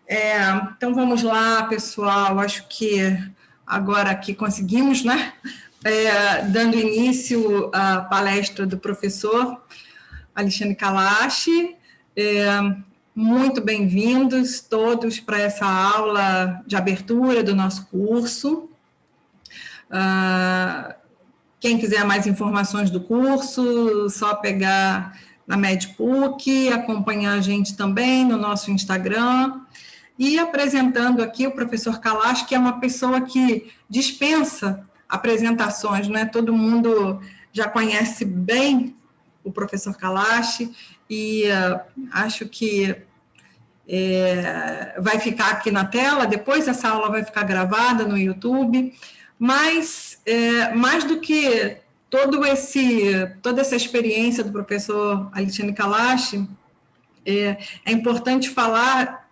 Então, vamos lá, pessoal. Acho que agora aqui conseguimos, né? Dando início à palestra do professor Alexandre Kalash. Muito bem-vindos todos para essa aula de abertura do nosso curso. Quem quiser mais informações do curso, só pegar na MedPUC, acompanhar a gente também no nosso Instagram. E apresentando aqui o professor Kalash, que é uma pessoa que dispensa apresentações, né? Todo mundo já conhece bem o professor Kalash e acho que vai ficar aqui na tela, depois essa aula vai ficar gravada no YouTube, mas mais do que toda essa experiência do professor Alexandre Kalash, é importante falar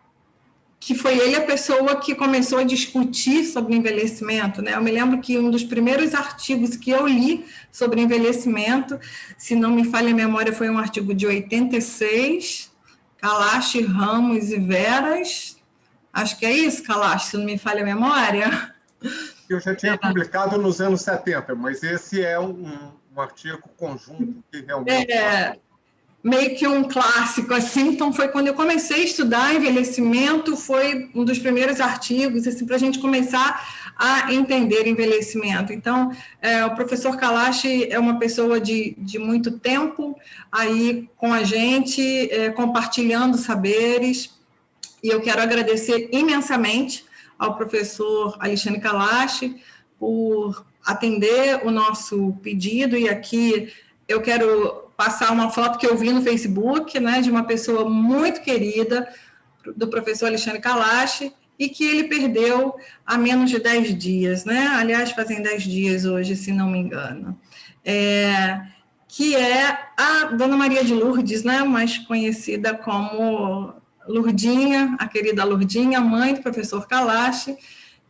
que foi ele a pessoa que começou a discutir sobre envelhecimento, né? Eu me lembro que um dos primeiros artigos que eu li sobre envelhecimento, se não me falha a memória, foi um artigo de 86, Kalash, Ramos e Veras, acho que é isso, Kalash, se não me falha a memória. Eu já tinha publicado nos anos 70, mas esse é um artigo conjunto que realmente... meio que um clássico, assim. Então, foi quando eu comecei a estudar envelhecimento, foi um dos primeiros artigos, assim, para a gente começar a entender envelhecimento. Então, o professor Kalash é uma pessoa de muito tempo aí com a gente, compartilhando saberes, e eu quero agradecer imensamente ao professor Alexandre Kalash por atender o nosso pedido, e aqui eu quero passar uma foto que eu vi no Facebook, né, de uma pessoa muito querida, do professor Alexandre Kalash, e que ele perdeu há menos de 10 dias, né? Aliás, fazem 10 dias hoje, se não me engano. Que é a Dona Maria de Lourdes, né, mais conhecida como Lourdinha, a querida Lourdinha, mãe do professor Kalash,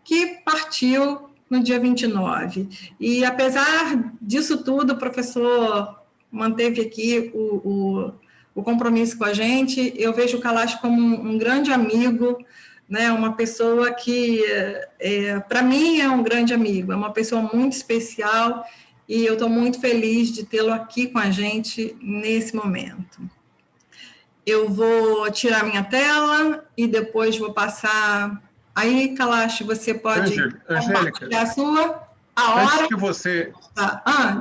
que partiu no dia 29. E, apesar disso tudo, o professor manteve aqui o compromisso com a gente. Eu vejo o Kalash como um grande amigo, né? Uma pessoa que, para mim, é um grande amigo, é uma pessoa muito especial, e eu estou muito feliz de tê-lo aqui com a gente nesse momento. Eu vou tirar minha tela e depois vou passar... Aí, Kalash, você pode compartilhar a sua... Antes que você...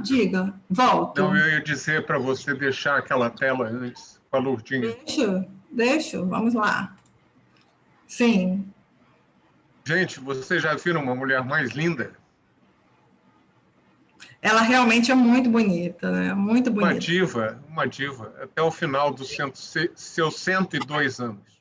diga, volto. Não, eu ia dizer para você deixar aquela tela antes, com a Lourdinha. Deixo, vamos lá. Sim. Gente, vocês já viram uma mulher mais linda? Ela realmente é muito bonita, né? Muito bonita. Uma diva, até o final dos seus 102 anos.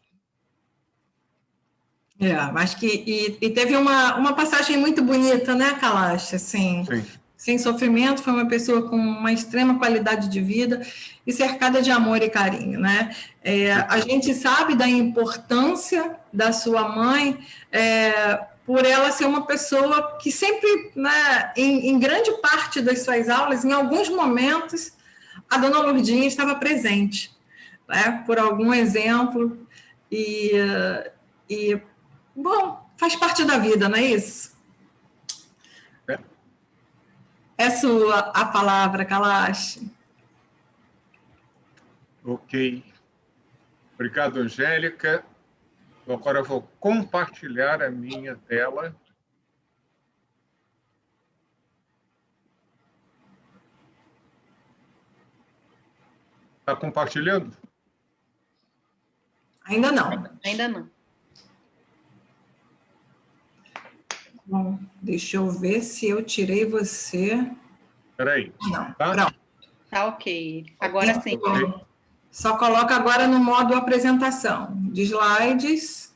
Acho que e teve uma passagem muito bonita, né, Kalash? Assim, sim. Sem sofrimento, foi uma pessoa com uma extrema qualidade de vida e cercada de amor e carinho, né? A gente sabe da importância da sua mãe, por ela ser uma pessoa que sempre, né, em grande parte das suas aulas, em alguns momentos, a Dona Lourdinha estava presente, né, por algum exemplo, bom, faz parte da vida, não é isso? É sua a palavra, Kalash. Ok. Obrigado, Angélica. Agora eu vou compartilhar a minha tela. Está compartilhando? Ainda não. Ainda não. Bom, deixa eu ver se eu tirei você. Espera aí. Não, tá? Pronto. Tá ok. Agora sim. Okay. Só coloca agora no modo apresentação. De slides.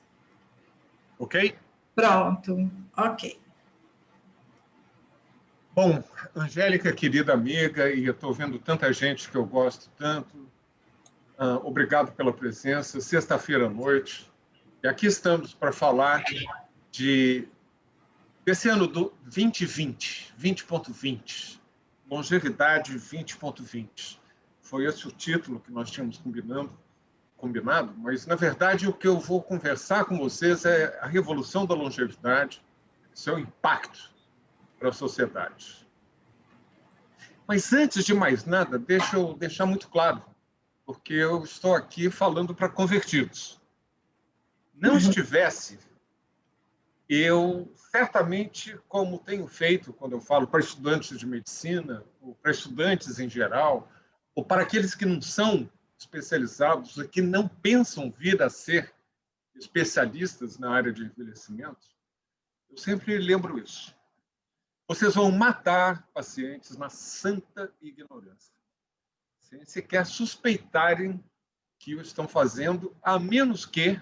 Ok? Pronto. Ok. Bom, Angélica, querida amiga, e eu estou vendo tanta gente que eu gosto tanto. Obrigado pela presença. Sexta-feira à noite. E aqui estamos para falar desse ano do 2020, 20.20, longevidade 20.20. Foi esse o título que nós tínhamos combinando. combinado, mas, na verdade, o que eu vou conversar com vocês é a revolução da longevidade, seu impacto para a sociedade. Mas, antes de mais nada, deixa eu deixar muito claro, porque eu estou aqui falando para convertidos. Não estivesse, eu certamente, como tenho feito quando eu falo para estudantes de medicina, ou para estudantes em geral, ou para aqueles que não são especializados e que não pensam vir a ser especialistas na área de envelhecimento, eu sempre lembro isso. Vocês vão matar pacientes na santa ignorância, sem sequer suspeitarem que o estão fazendo, a menos que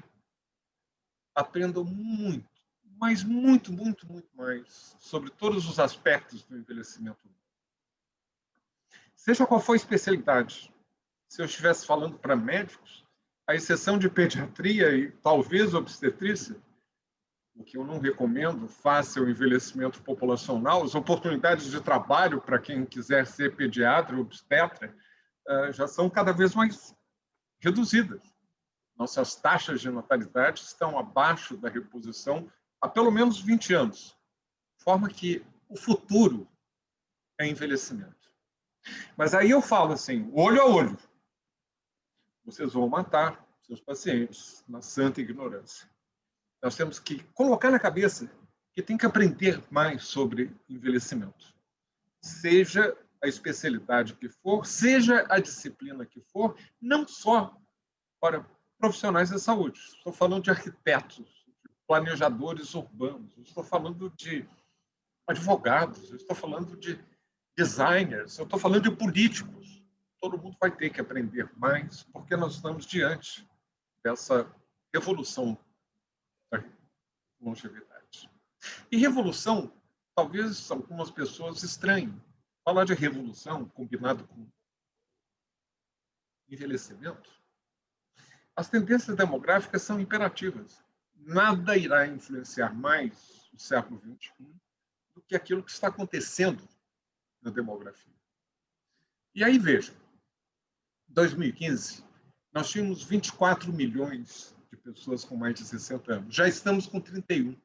aprendam muito, mas muito, muito, muito mais sobre todos os aspectos do envelhecimento. Seja qual for a especialidade, se eu estivesse falando para médicos, à exceção de pediatria e talvez obstetrícia, o que eu não recomendo, face ao envelhecimento populacional, as oportunidades de trabalho para quem quiser ser pediatra ou obstetra já são cada vez mais reduzidas. Nossas taxas de natalidade estão abaixo da reposição há pelo menos 20 anos, de forma que o futuro é envelhecimento. Mas aí eu falo assim, olho a olho, vocês vão matar seus pacientes na santa ignorância. Nós temos que colocar na cabeça que tem que aprender mais sobre envelhecimento. Seja a especialidade que for, seja a disciplina que for, não só para profissionais da saúde. Estou falando de arquitetos, de planejadores urbanos, estou falando de advogados, estou falando de designers, eu estou falando de políticos. Todo mundo vai ter que aprender mais, porque nós estamos diante dessa revolução da longevidade. E revolução, talvez algumas pessoas estranhem. Falar de revolução combinado com envelhecimento, as tendências demográficas são imperativas. Nada irá influenciar mais o século XXI do que aquilo que está acontecendo na demografia. E aí, veja, em 2015, nós tínhamos 24 milhões de pessoas com mais de 60 anos. Já estamos com 31.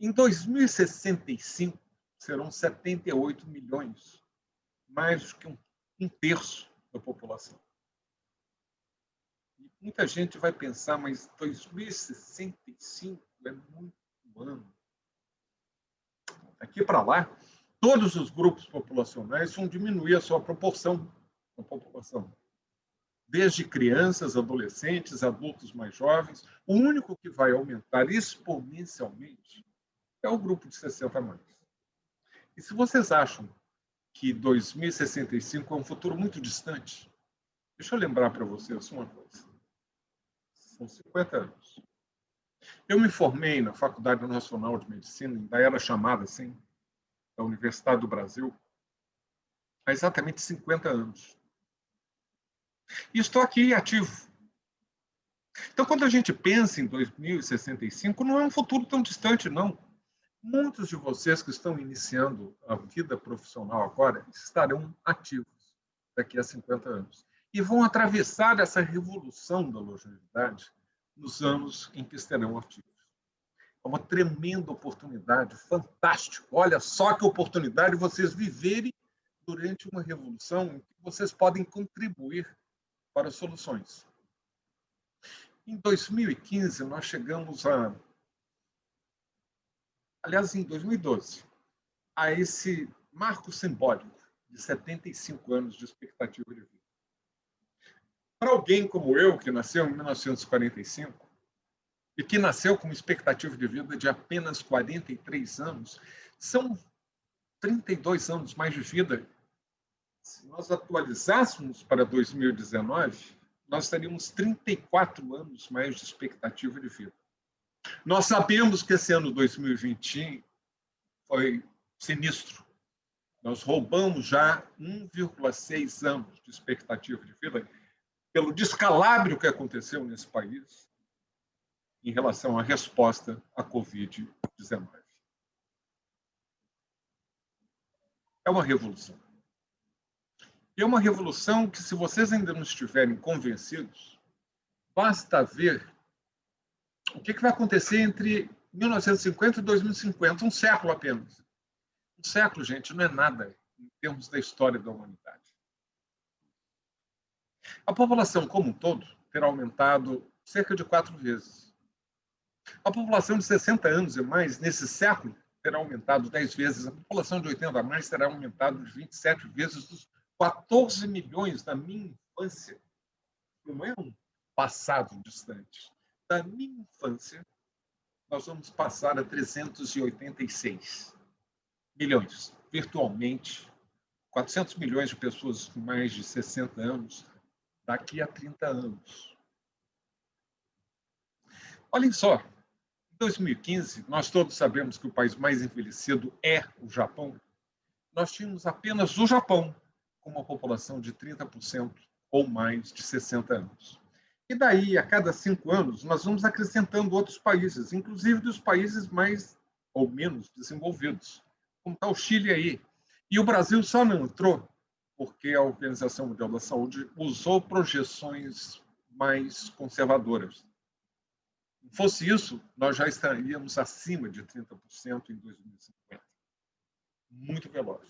Em 2065, serão 78 milhões, mais do que um terço da população. E muita gente vai pensar, mas 2065 é muito ano. Daqui para lá, todos os grupos populacionais vão diminuir a sua proporção da população. Desde crianças, adolescentes, adultos mais jovens, o único que vai aumentar exponencialmente é o grupo de 60 a mais. E se vocês acham que 2065 é um futuro muito distante, deixa eu lembrar para vocês uma coisa. São 50 anos. Eu me formei na Faculdade Nacional de Medicina, ainda era chamada assim, da Universidade do Brasil, há exatamente 50 anos. E estou aqui ativo. Então, quando a gente pensa em 2065, não é um futuro tão distante, não. Muitos de vocês que estão iniciando a vida profissional agora estarão ativos daqui a 50 anos. E vão atravessar essa revolução da longevidade nos anos em que estarão ativos. É uma tremenda oportunidade, fantástico. Olha só que oportunidade vocês viverem durante uma revolução em que vocês podem contribuir para soluções. Em 2015, nós chegamos a... Aliás, em 2012, a esse marco simbólico de 75 anos de expectativa de vida. Para alguém como eu, que nasceu em 1945, e que nasceu com uma expectativa de vida de apenas 43 anos, são 32 anos mais de vida. Se nós atualizássemos para 2019, nós teríamos 34 anos mais de expectativa de vida. Nós sabemos que esse ano 2020 foi sinistro. Nós roubamos já 1,6 anos de expectativa de vida pelo descalabro que aconteceu nesse país em relação à resposta à Covid-19. É uma revolução. E é uma revolução que, se vocês ainda não estiverem convencidos, Basta ver o que vai acontecer entre 1950 e 2050, um século apenas. Um século, gente, não é nada em termos da história da humanidade. A população como um todo terá aumentado cerca de 4 vezes. A população de 60 anos e mais, nesse século, terá aumentado 10 vezes. A população de 80 a mais terá aumentado de 27 vezes, dos 14 milhões da minha infância. Não é um passado distante. Da minha infância, nós vamos passar a 386 milhões, virtualmente, 400 milhões de pessoas com mais de 60 anos daqui a 30 anos. Olhem só, em 2015, nós todos sabemos que o país mais envelhecido é o Japão. Nós tínhamos apenas o Japão com uma população de 30% ou mais de 60 anos. E daí, a cada 5 anos, nós vamos acrescentando outros países, inclusive dos países mais ou menos desenvolvidos, como está o Chile aí. E o Brasil só não entrou porque a Organização Mundial da Saúde usou projeções mais conservadoras. Se fosse isso, nós já estaríamos acima de 30% em 2050. Muito veloz.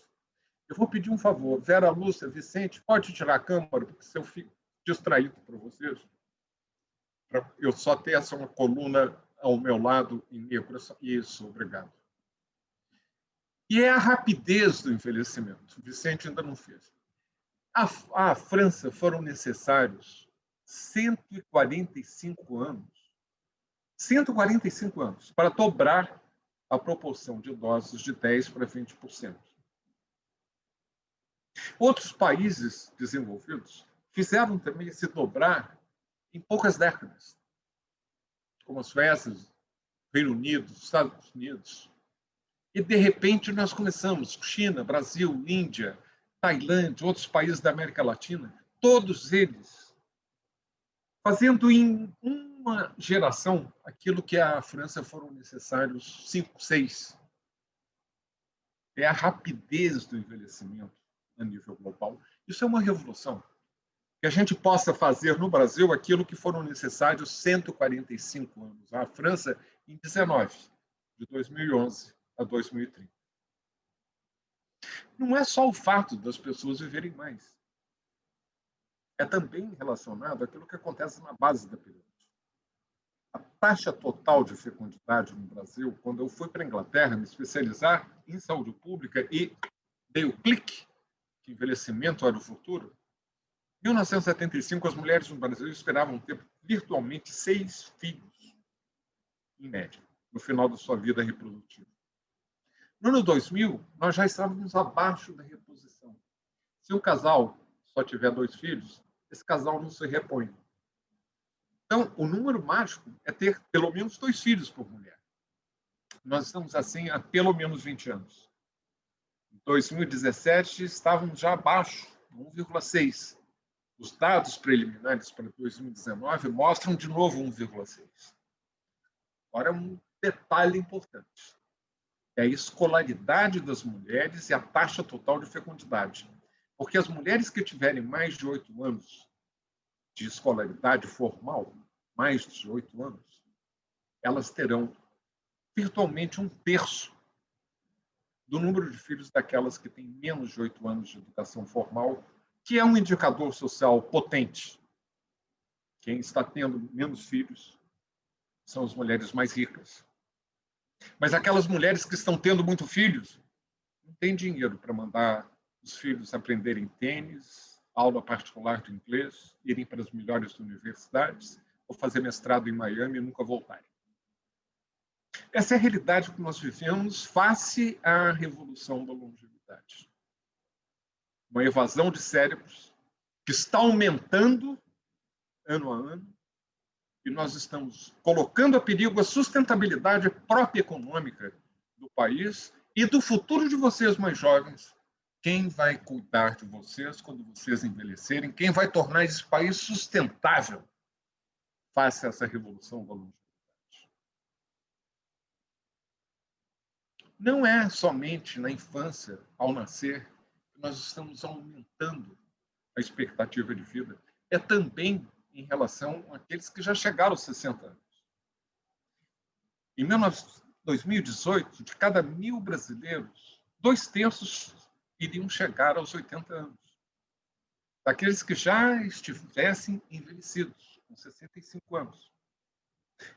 Eu vou pedir um favor. Vera Lúcia, Vicente, pode tirar a câmera, porque se eu fico distraído para vocês, para eu só ter essa uma coluna ao meu lado em negro. Isso, obrigado. E é a rapidez do envelhecimento. Vicente ainda não fez. À França foram necessários 145 anos. 145 anos para dobrar a proporção de idosos de 10% para 20%. Outros países desenvolvidos fizeram também se dobrar em poucas décadas, como a Suécia, Reino Unido, Estados Unidos. E, de repente, nós começamos, China, Brasil, Índia, Tailândia, outros países da América Latina, todos eles fazendo em uma geração aquilo que a França foram necessários 5, 6. É a rapidez do envelhecimento a nível global. Isso é uma revolução. Que a gente possa fazer no Brasil aquilo que foram necessários 145 anos. A França, em 19, de 2011 a 2030. Não é só o fato das pessoas viverem mais. É também relacionado àquilo que acontece na base da pirâmide. A taxa total de fecundidade no Brasil, quando eu fui para a Inglaterra me especializar em saúde pública e dei o clique, que envelhecimento era o futuro, em 1975, as mulheres no Brasil esperavam ter virtualmente 6 filhos, em média, no final da sua vida reprodutiva. No ano 2000, nós já estávamos abaixo da reposição. Se um casal só tiver 2 filhos, esse casal não se repõe. Então, o número mágico é ter pelo menos 2 filhos por mulher. Nós estamos assim há pelo menos 20 anos. Em 2017, estávamos já abaixo, 1,6. Os dados preliminares para 2019 mostram de novo 1,6. Agora, um detalhe importante. É a escolaridade das mulheres e a taxa total de fecundidade. Porque as mulheres que tiverem mais de 8 anos de escolaridade formal, mais de 8 anos, elas terão virtualmente 1/3 do número de filhos daquelas que têm menos de 8 anos de educação formal, que é um indicador social potente. Quem está tendo menos filhos são as mulheres mais ricas. Mas aquelas mulheres que estão tendo muitos filhos não têm dinheiro para mandar os filhos aprenderem tênis, aula particular de inglês, irem para as melhores universidades ou fazer mestrado em Miami e nunca voltarem. Essa é a realidade que nós vivemos face à revolução da longevidade. Uma evasão de cérebros que está aumentando ano a ano, e nós estamos colocando a perigo a sustentabilidade própria econômica do país e do futuro de vocês mais jovens. Quem vai cuidar de vocês quando vocês envelhecerem? Quem vai tornar esse país sustentável face a essa revolução da longevidade? Não é somente na infância, ao nascer, que nós estamos aumentando a expectativa de vida. É também em relação àqueles que já chegaram aos 60 anos. Em 2018, de cada 1.000 brasileiros, 2/3 iriam chegar aos 80 anos. Daqueles que já estivessem envelhecidos, com 65 anos.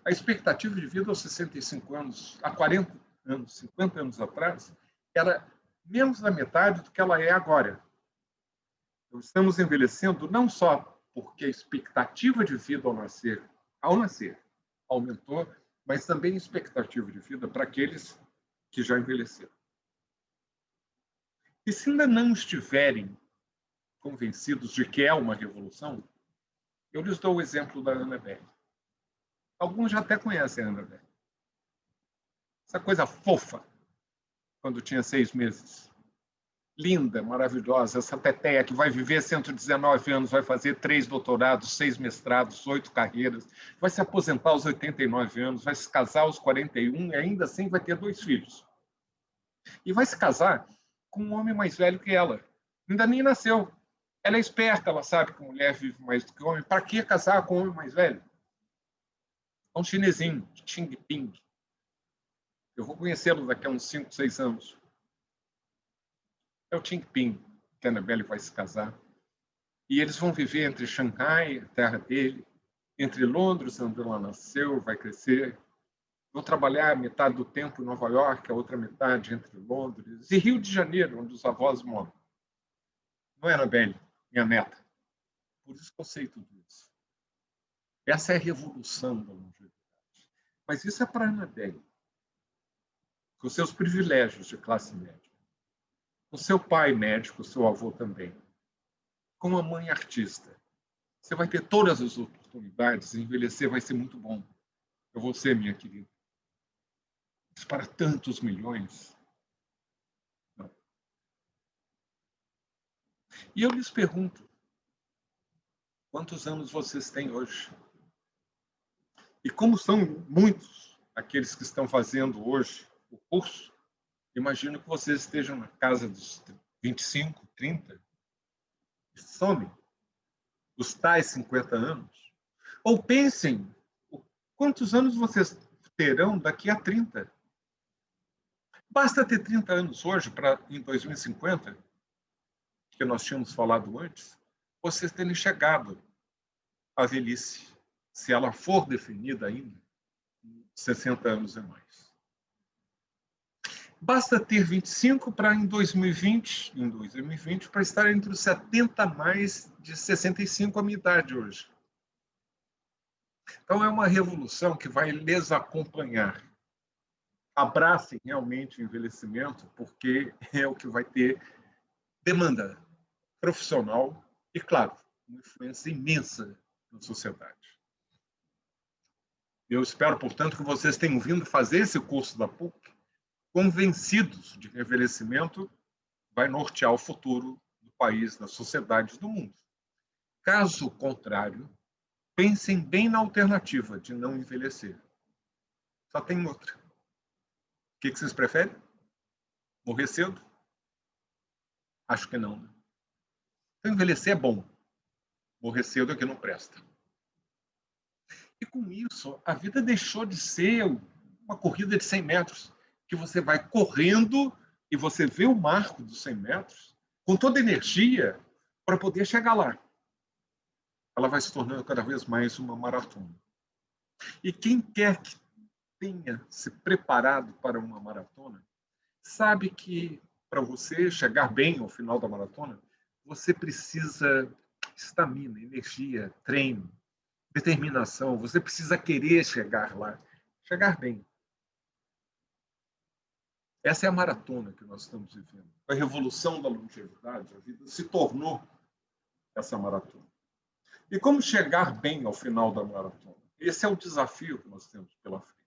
A expectativa de vida aos 65 anos, há 40 anos, 50 anos atrás, era menos da metade do que ela é agora. Então, estamos envelhecendo não só porque a expectativa de vida ao nascer aumentou, mas também a expectativa de vida para aqueles que já envelheceram. E se ainda não estiverem convencidos de que é uma revolução, eu lhes dou o exemplo da Annabelle. Alguns já até conhecem a Annabelle. Essa coisa fofa, quando tinha 6 meses. Linda, maravilhosa, essa teteia que vai viver 119 anos, vai fazer 3 doutorados, 6 mestrados, 8 carreiras, vai se aposentar aos 89 anos, vai se casar aos 41 e ainda assim vai ter 2 filhos. E vai se casar com um homem mais velho que ela. Ainda nem nasceu. Ela é esperta, ela sabe que mulher vive mais do que homem. Para que casar com um homem mais velho? É um chinesinho, Xing Ping. Eu vou conhecê-lo daqui a uns 5, 6 anos. É o Xing Ping, que a Annabelle vai se casar. E eles vão viver entre Xangai, a terra dele, entre Londres, onde ela nasceu, vai crescer. Vou trabalhar metade do tempo em Nova York, a outra metade entre Londres e Rio de Janeiro, onde os avós moram. Não é, Annabelle, minha neta? Por isso que eu sei tudo isso. Essa é a revolução da longevidade. Mas isso é para a Annabelle, com seus privilégios de classe média. Com seu pai médico, seu avô também. Com a mãe artista. Você vai ter todas as oportunidades, envelhecer vai ser muito bom. Eu vou ser, minha querida. Mas para tantos milhões, não. E eu lhes pergunto, quantos anos vocês têm hoje? E como são muitos aqueles que estão fazendo hoje o curso, imagino que vocês estejam na casa dos 25, 30, e somem os tais 50 anos. Ou pensem quantos anos vocês terão daqui a 30. Basta ter 30 anos hoje para, em 2050, que nós tínhamos falado antes, vocês terem chegado à velhice, se ela for definida ainda, 60 anos e mais. Basta ter 25 para, em 2020, para estar entre os 70 mais de 65, a minha idade hoje. Então, é uma revolução que vai lhes acompanhar. Abracem realmente o envelhecimento, porque é o que vai ter demanda profissional e, claro, uma influência imensa na sociedade. Eu espero, portanto, que vocês tenham vindo fazer esse curso da PUC convencidos de que o envelhecimento vai nortear o futuro do país, das sociedades do mundo. Caso contrário, pensem bem na alternativa de não envelhecer. Só tem outra. O que vocês preferem? Morrer cedo? Acho que não. Né? Então, envelhecer é bom. Morrer cedo é que não presta. E com isso, a vida deixou de ser uma corrida de 100 metros, que você vai correndo e você vê o marco dos 100 metros com toda a energia para poder chegar lá. Ela vai se tornando cada vez mais uma maratona. E quem quer que tenha se preparado para uma maratona, sabe que para você chegar bem ao final da maratona, você precisa estamina, energia, treino, determinação, você precisa querer chegar lá, chegar bem. Essa é a maratona que nós estamos vivendo. A revolução da longevidade, a vida se tornou essa maratona. E como chegar bem ao final da maratona? Esse é o desafio que nós temos pela frente.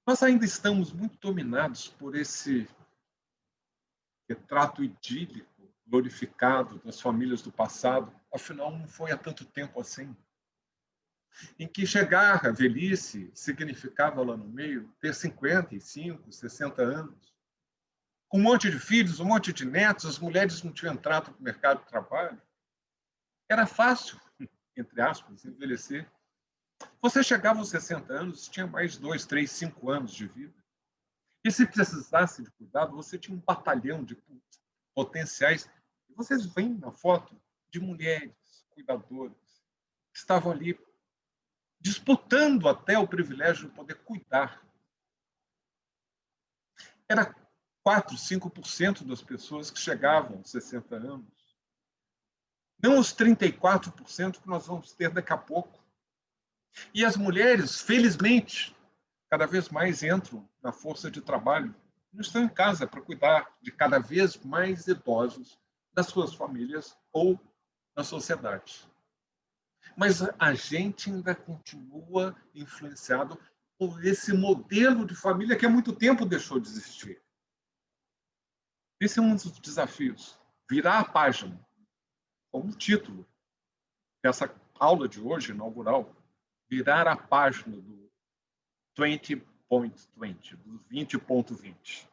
Nós ainda estamos muito dominados por esse retrato idílico, glorificado das famílias do passado. Afinal, não foi há tanto tempo assim. Em que chegar à velhice significava lá no meio ter 55, 60 anos, com um monte de filhos, um monte de netos, as mulheres não tinham entrado para o mercado de trabalho. Era fácil, entre aspas, envelhecer. Você chegava aos 60 anos, tinha mais 2, 3, 5 anos de vida. E se precisasse de cuidado, você tinha um batalhão de potenciais. Vocês veem na foto de mulheres cuidadoras que estavam ali disputando até o privilégio de poder cuidar. Era 4, 5% das pessoas que chegavam aos 60 anos. Não os 34% que nós vamos ter daqui a pouco. E as mulheres, felizmente, cada vez mais entram na força de trabalho. Não estão em casa para cuidar de cada vez mais idosos das suas famílias ou na sociedade. Mas a gente ainda continua influenciado por esse modelo de família que há muito tempo deixou de existir. Esse é um dos desafios. Virar a página, como o título dessa aula de hoje, inaugural, virar a página do 20.20, do 20.20.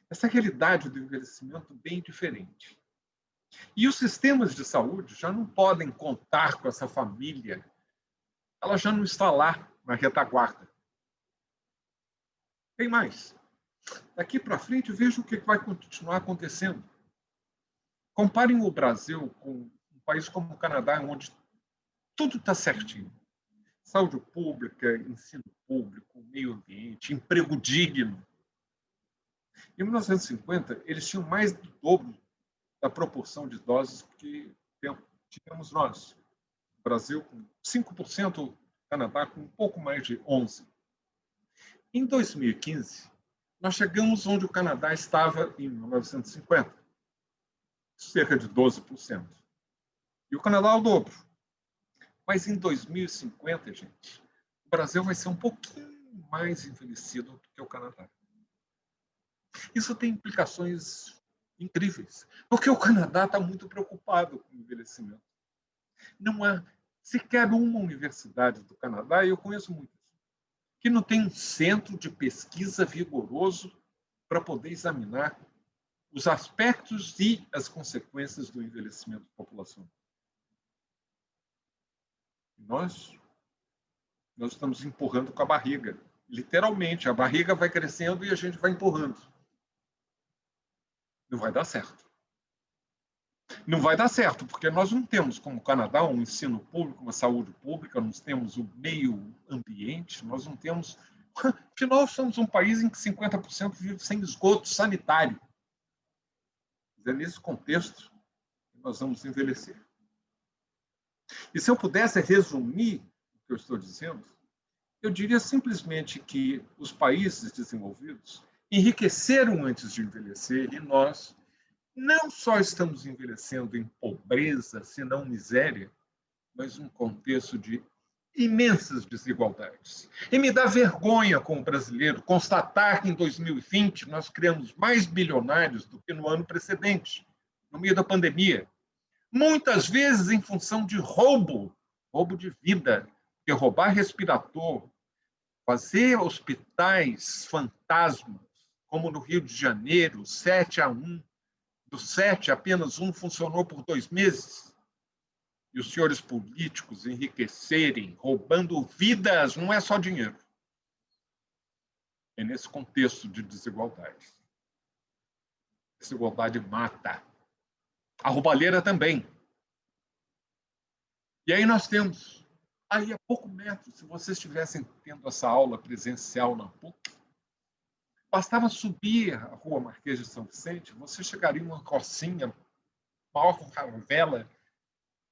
Essa realidade do envelhecimento bem diferente. E os sistemas de saúde já não podem contar com essa família. Ela já não está lá na retaguarda. Tem mais. Daqui para frente, veja o que vai continuar acontecendo. Comparem o Brasil com um país como o Canadá, onde tudo está certinho. Saúde pública, ensino público, meio ambiente, emprego digno. Em 1950, eles tinham mais do dobro da proporção de idosos que tivemos nós. O Brasil com 5%, o Canadá com um pouco mais de 11%. Em 2015, nós chegamos onde o Canadá estava em 1950, cerca de 12%. E o Canadá é o dobro. Mas em 2050, gente, o Brasil vai ser um pouquinho mais envelhecido do que o Canadá. Isso tem implicações incríveis, porque o Canadá está muito preocupado com o envelhecimento. Não há sequer uma universidade do Canadá, e eu conheço muitas, que não tem um centro de pesquisa vigoroso para poder examinar os aspectos e as consequências do envelhecimento populacional. Nós estamos empurrando com a barriga. Literalmente, a barriga vai crescendo e a gente vai empurrando. Não vai dar certo. Não vai dar certo, porque nós não temos, como o Canadá, um ensino público, uma saúde pública, nós temos o meio ambiente, nós não temos... Afinal, somos um país em que 50% vive sem esgoto sanitário. É nesse contexto que nós vamos envelhecer. E se eu pudesse resumir o que eu estou dizendo, eu diria simplesmente que os países desenvolvidos enriqueceram antes de envelhecer e nós não só estamos envelhecendo em pobreza, senão miséria, mas num contexto de imensas desigualdades. E me dá vergonha, como brasileiro, constatar que em 2020 nós criamos mais bilionários do que no ano precedente, no meio da pandemia. Muitas vezes em função de roubo de vida, porque roubar respirador, fazer hospitais fantasmas, como no Rio de Janeiro, 7-1, dos 7, apenas um funcionou por 2 meses. E os senhores políticos enriquecerem, roubando vidas, não é só dinheiro. É nesse contexto de desigualdade. Desigualdade mata. A roubalheira também. E aí nós temos, aí a pouco metro, se vocês estivessem tendo essa aula presencial na PUC, bastava subir a rua Marquês de São Vicente, você chegaria em uma Rocinha, maior favela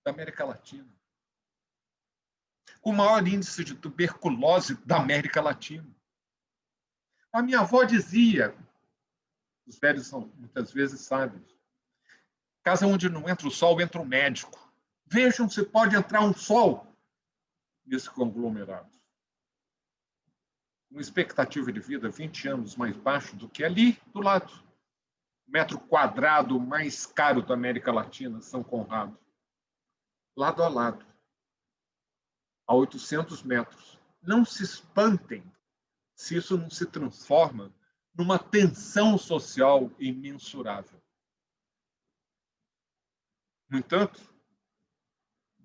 da América Latina, com o maior índice de tuberculose da América Latina. A minha avó dizia, os velhos são muitas vezes sábios, casa onde não entra o sol, entra o médico. Vejam se pode entrar um sol nesse conglomerado. Uma expectativa de vida 20 anos mais baixo do que ali do lado. O metro quadrado mais caro da América Latina, São Conrado. Lado a lado, a 800 metros. Não se espantem se isso não se transforma numa tensão social imensurável. No entanto,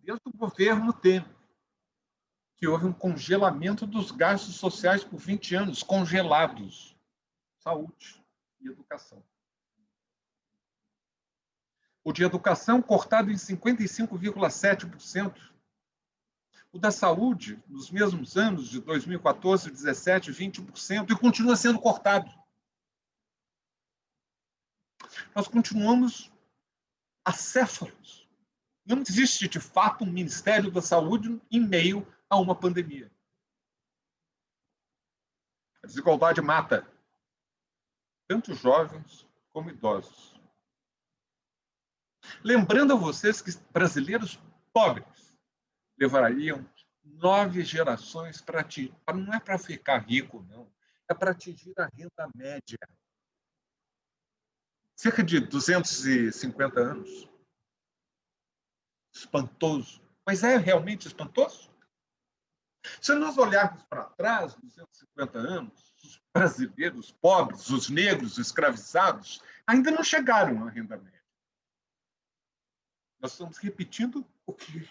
desde o governo Temer, que houve um congelamento dos gastos sociais por 20 anos, congelados. Saúde e educação. O de educação cortado em 55,7%. O da saúde, nos mesmos anos de 2014, 17, 20%, e continua sendo cortado. Nós continuamos acéfalos. Não existe, de fato, um Ministério da Saúde em meio a uma pandemia. A desigualdade mata tanto jovens como idosos. Lembrando a vocês que brasileiros pobres levariam 9 gerações para atingir. Não é para ficar rico, não. É para atingir a renda média. Cerca de 250 anos. Espantoso. Mas é realmente espantoso? Se nós olharmos para trás, 250 anos, os brasileiros pobres, os negros escravizados, ainda não chegaram à renda média. Nós estamos repetindo o que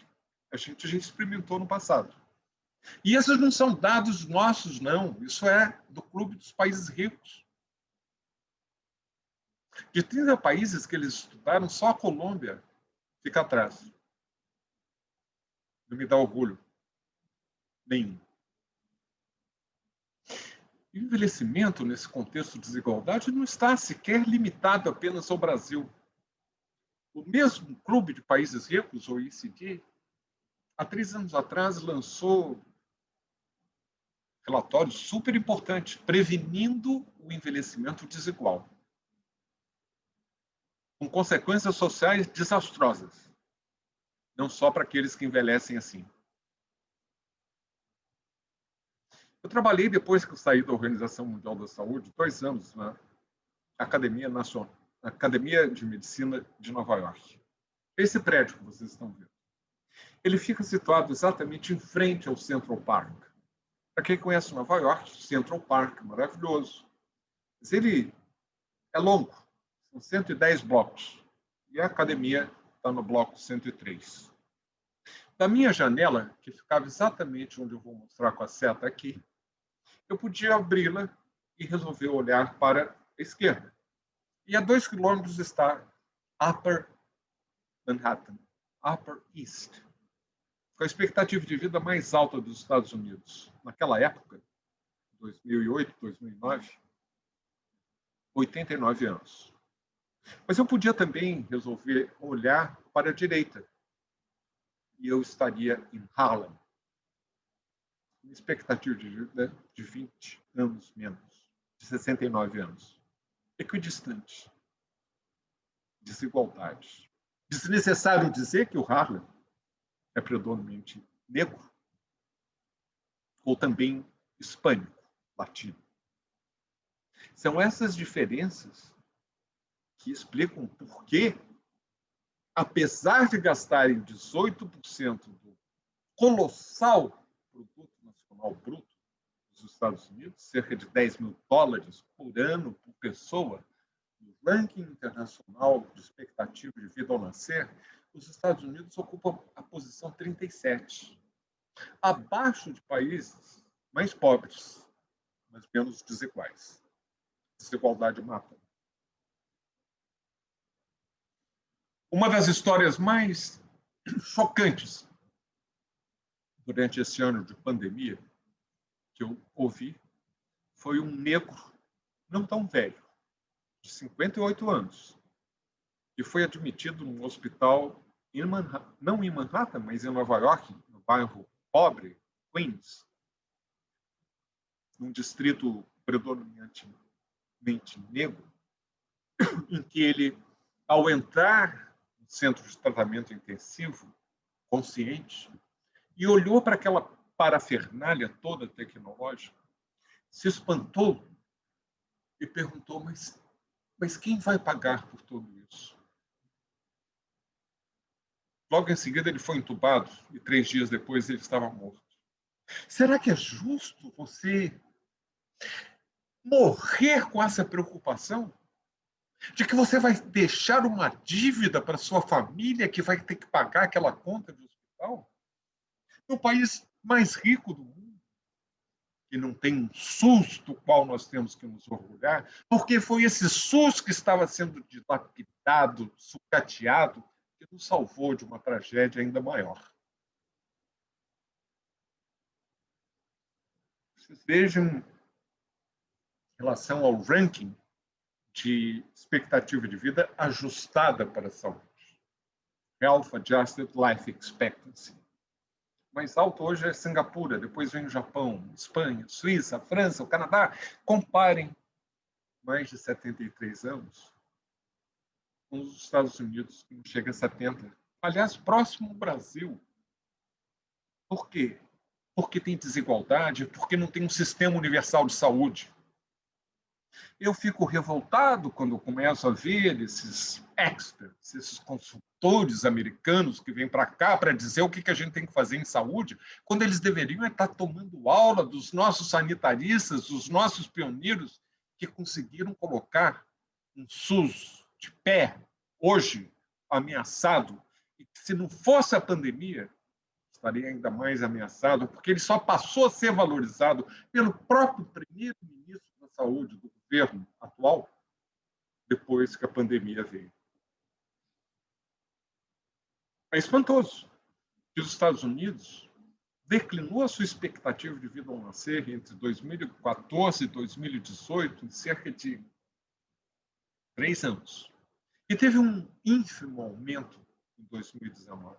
a gente já experimentou no passado. E esses não são dados nossos, não. Isso é do Clube dos Países Ricos. De 30 países que eles estudaram, só a Colômbia fica atrás. Não me dá orgulho nenhum. O envelhecimento, nesse contexto de desigualdade, não está sequer limitado apenas ao Brasil. O mesmo Clube de Países Ricos, o OECD, há 3 anos atrás lançou um relatório super importante, prevenindo o envelhecimento desigual, com consequências sociais desastrosas, não só para aqueles que envelhecem assim. Eu trabalhei, depois que eu saí da Organização Mundial da Saúde, 2 anos na Academia de Medicina de Nova York. Esse prédio que vocês estão vendo. Ele fica situado exatamente em frente ao Central Park. Para quem conhece Nova York, Central Park, maravilhoso. Mas ele é longo, são 110 blocos. E a academia está no bloco 103. Da minha janela, que ficava exatamente onde eu vou mostrar com a seta aqui, eu podia abri-la e resolver olhar para a esquerda. E a 2 quilômetros está Upper Manhattan, Upper East, com a expectativa de vida mais alta dos Estados Unidos. Naquela época, 2008, 2009, 89 anos. Mas eu podia também resolver olhar para a direita. E eu estaria em Harlem. Uma expectativa de vida de 20 anos menos, de 69 anos. Equidistante. Desigualdade. Desnecessário dizer que o Harlem é predominantemente negro ou também hispânico, latino. São essas diferenças que explicam por que, apesar de gastarem 18% do colossal Produto Nacional Bruto dos Estados Unidos, cerca de $10 mil por ano por pessoa, no ranking internacional de expectativa de vida ao nascer, os Estados Unidos ocupam a posição 37, abaixo de países mais pobres, mas menos desiguais. Desigualdade mata. Uma das histórias mais chocantes durante esse ano de pandemia que eu ouvi foi um negro, não tão velho, de 58 anos, que foi admitido num hospital, não em Manhattan, mas em Nova York, no bairro pobre, Queens, num distrito predominantemente negro, em que ele, ao entrar no centro de tratamento intensivo, consciente, e olhou para aquela parafernália toda tecnológica, se espantou e perguntou, mas quem vai pagar por tudo isso? Logo em seguida ele foi entubado e 3 dias depois ele estava morto. Será que é justo você morrer com essa preocupação de que você vai deixar uma dívida para sua família que vai ter que pagar aquela conta de hospital? país mais rico do mundo, que não tem um SUS do qual nós temos que nos orgulhar, porque foi esse SUS que estava sendo dilapidado, sucateado, que nos salvou de uma tragédia ainda maior. Vocês vejam, em relação ao ranking de expectativa de vida ajustada para a saúde. Health Adjusted Life Expectancy. O mais alto hoje é Singapura, depois vem o Japão, Espanha, Suíça, França, o Canadá. Comparem mais de 73 anos com os Estados Unidos, que não chega a 70. Aliás, próximo ao Brasil. Por quê? Porque tem desigualdade, porque não tem um sistema universal de saúde. Eu fico revoltado quando eu começo a ver esses experts, esses consultores americanos que vêm para cá para dizer o que a gente tem que fazer em saúde, quando eles deveriam estar tomando aula dos nossos sanitaristas, dos nossos pioneiros que conseguiram colocar um SUS de pé, hoje ameaçado, e que se não fosse a pandemia, estaria ainda mais ameaçado, porque ele só passou a ser valorizado pelo próprio primeiro-ministro da Saúde do governo atual, depois que a pandemia veio. É espantoso que os Estados Unidos declinou a sua expectativa de vida ao nascer entre 2014 e 2018 em cerca de 3 anos. E teve um ínfimo aumento em 2019.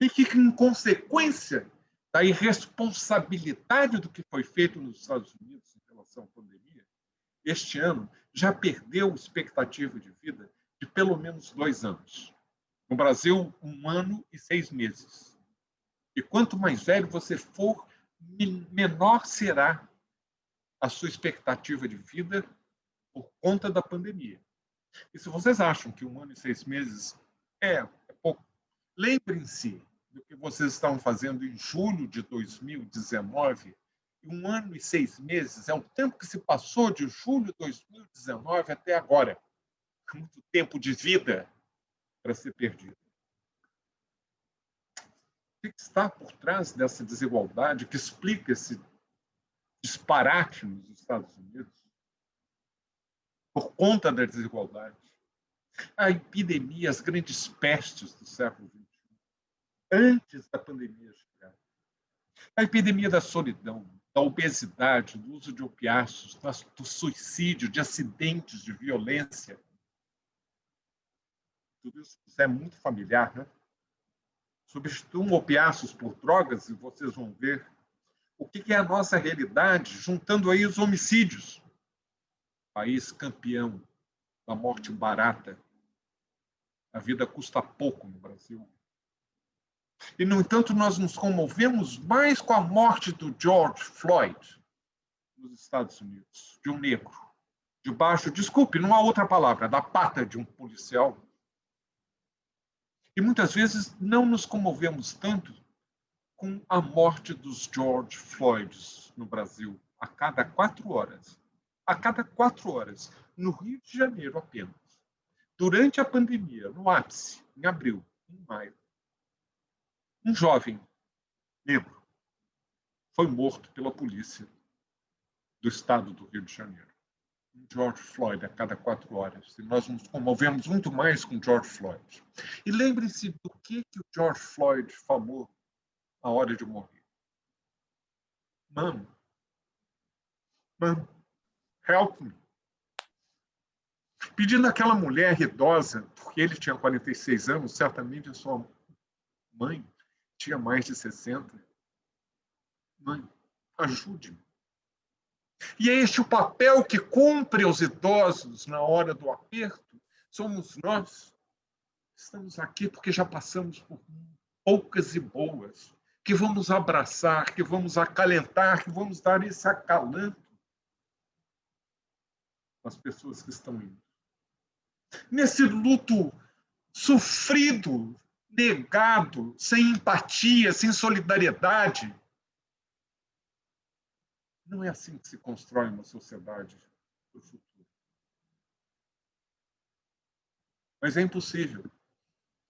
E que, em consequência da irresponsabilidade do que foi feito nos Estados Unidos em relação à pandemia, este ano já perdeu expectativa de vida de pelo menos 2 anos. No Brasil, 1 ano e 6 meses. E quanto mais velho você for, menor será a sua expectativa de vida por conta da pandemia. E se vocês acham que 1 ano e 6 meses é pouco, lembrem-se do que vocês estavam fazendo em julho de 2019. E 1 ano e 6 meses é o tempo que se passou de julho de 2019 até agora. Muito tempo de vida para ser perdido. O que está por trás dessa desigualdade que explica esse disparate nos Estados Unidos? Por conta da desigualdade. A epidemia, as grandes pestes do século XXI, antes da pandemia chegar. A epidemia da solidão, da obesidade, do uso de opiáceos, do suicídio, de acidentes, de violência. Tudo isso é muito familiar, né? Substituam opiáceos por drogas e vocês vão ver o que é a nossa realidade, juntando aí os homicídios. País campeão da morte barata. A vida custa pouco no Brasil. E, no entanto, nós nos comovemos mais com a morte do George Floyd nos Estados Unidos, de um negro, debaixo, desculpe, não há outra palavra, da pata de um policial. E muitas vezes não nos comovemos tanto com a morte dos George Floyds no Brasil, a cada 4 horas. A cada 4 horas, no Rio de Janeiro apenas. Durante a pandemia, no ápice, em abril, em maio, um jovem negro foi morto pela polícia do estado do Rio de Janeiro. George Floyd a cada 4 horas. E nós nos comovemos muito mais com George Floyd. E lembre-se do que o George Floyd falou na hora de morrer. Mom, help me. Pedindo àquela mulher idosa, porque ele tinha 46 anos, certamente a sua mãe tinha mais de 60. Mãe, ajude-me. E é este o papel que cumpre aos idosos na hora do aperto. Somos nós. Estamos aqui porque já passamos por poucas e boas, que vamos abraçar, que vamos acalentar, que vamos dar esse acalanto às pessoas que estão indo. Nesse luto sofrido, negado, sem empatia, sem solidariedade. Não é assim que se constrói uma sociedade para o futuro. Mas é impossível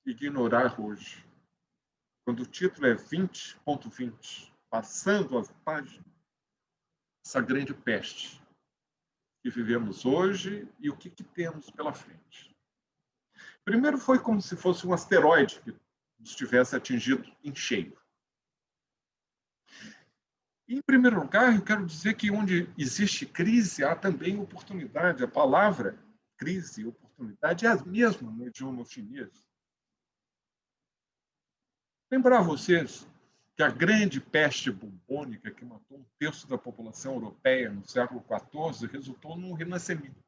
ignorar hoje quando o título é 20.20, passando as páginas, essa grande peste que vivemos hoje e o que temos pela frente. Primeiro foi como se fosse um asteroide que nos tivesse atingido em cheio. Em primeiro lugar, eu quero dizer que onde existe crise, há também oportunidade. A palavra crise e oportunidade é a mesma no idioma chinês. Lembrar vocês que a grande peste bubônica que matou um terço da população europeia no século XIV resultou num renascimento.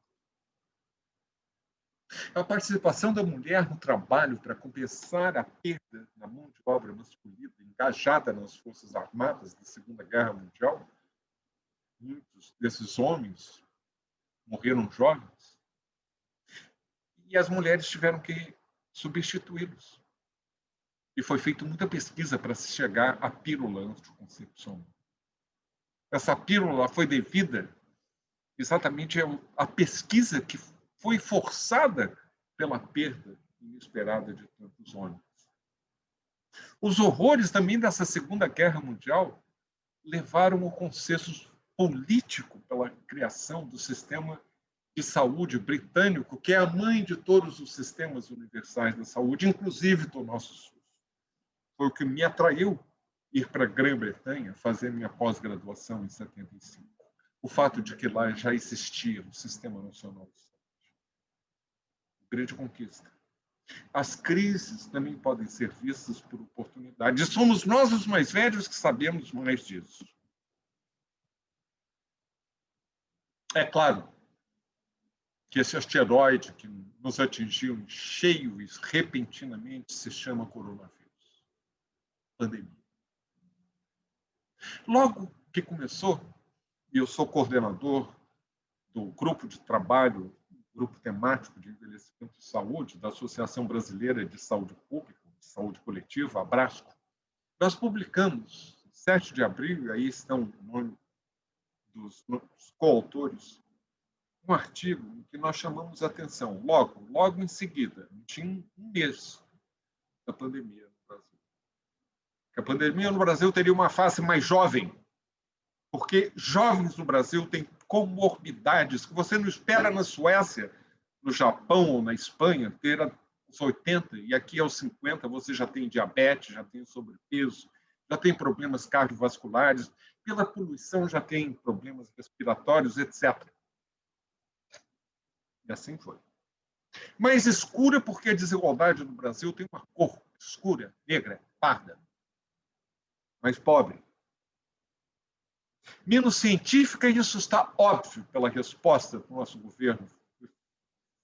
A participação da mulher no trabalho para compensar a perda na mão de obra masculina engajada nas Forças Armadas da Segunda Guerra Mundial, muitos desses homens morreram jovens, e as mulheres tiveram que substituí-los. E foi feita muita pesquisa para se chegar à pílula anticoncepção. Essa pílula foi devida exatamente à pesquisa que foi forçada pela perda inesperada de tantos homens. Os horrores também dessa Segunda Guerra Mundial levaram ao consenso político pela criação do sistema de saúde britânico, que é a mãe de todos os sistemas universais da saúde, inclusive do nosso SUS. Foi o que me atraiu ir para a Grã-Bretanha fazer minha pós-graduação em 75. O fato de que lá já existia o Sistema Nacional de Saúde. Grande conquista. As crises também podem ser vistas por oportunidade. E somos nós, os mais velhos, que sabemos mais disso. É claro que esse asteroide que nos atingiu em cheio e repentinamente se chama coronavírus. Pandemia. Logo que começou, e eu sou coordenador do grupo de trabalho, grupo temático de envelhecimento e saúde, da Associação Brasileira de Saúde Pública, de Saúde Coletiva, Abrasco, nós publicamos, 7 de abril, e aí estão o nome dos coautores, um artigo em que nós chamamos a atenção, logo em seguida, tinha um mês da pandemia no Brasil. Que a pandemia no Brasil teria uma face mais jovem, porque jovens no Brasil têm comorbidades que você não espera na Suécia, no Japão ou na Espanha, ter aos 80, e aqui aos 50 você já tem diabetes, já tem sobrepeso, já tem problemas cardiovasculares, pela poluição já tem problemas respiratórios, etc. E assim foi. Mais escura porque a desigualdade no Brasil tem uma cor escura, negra, parda. Mais pobre. Menos científica, e isso está óbvio pela resposta do nosso governo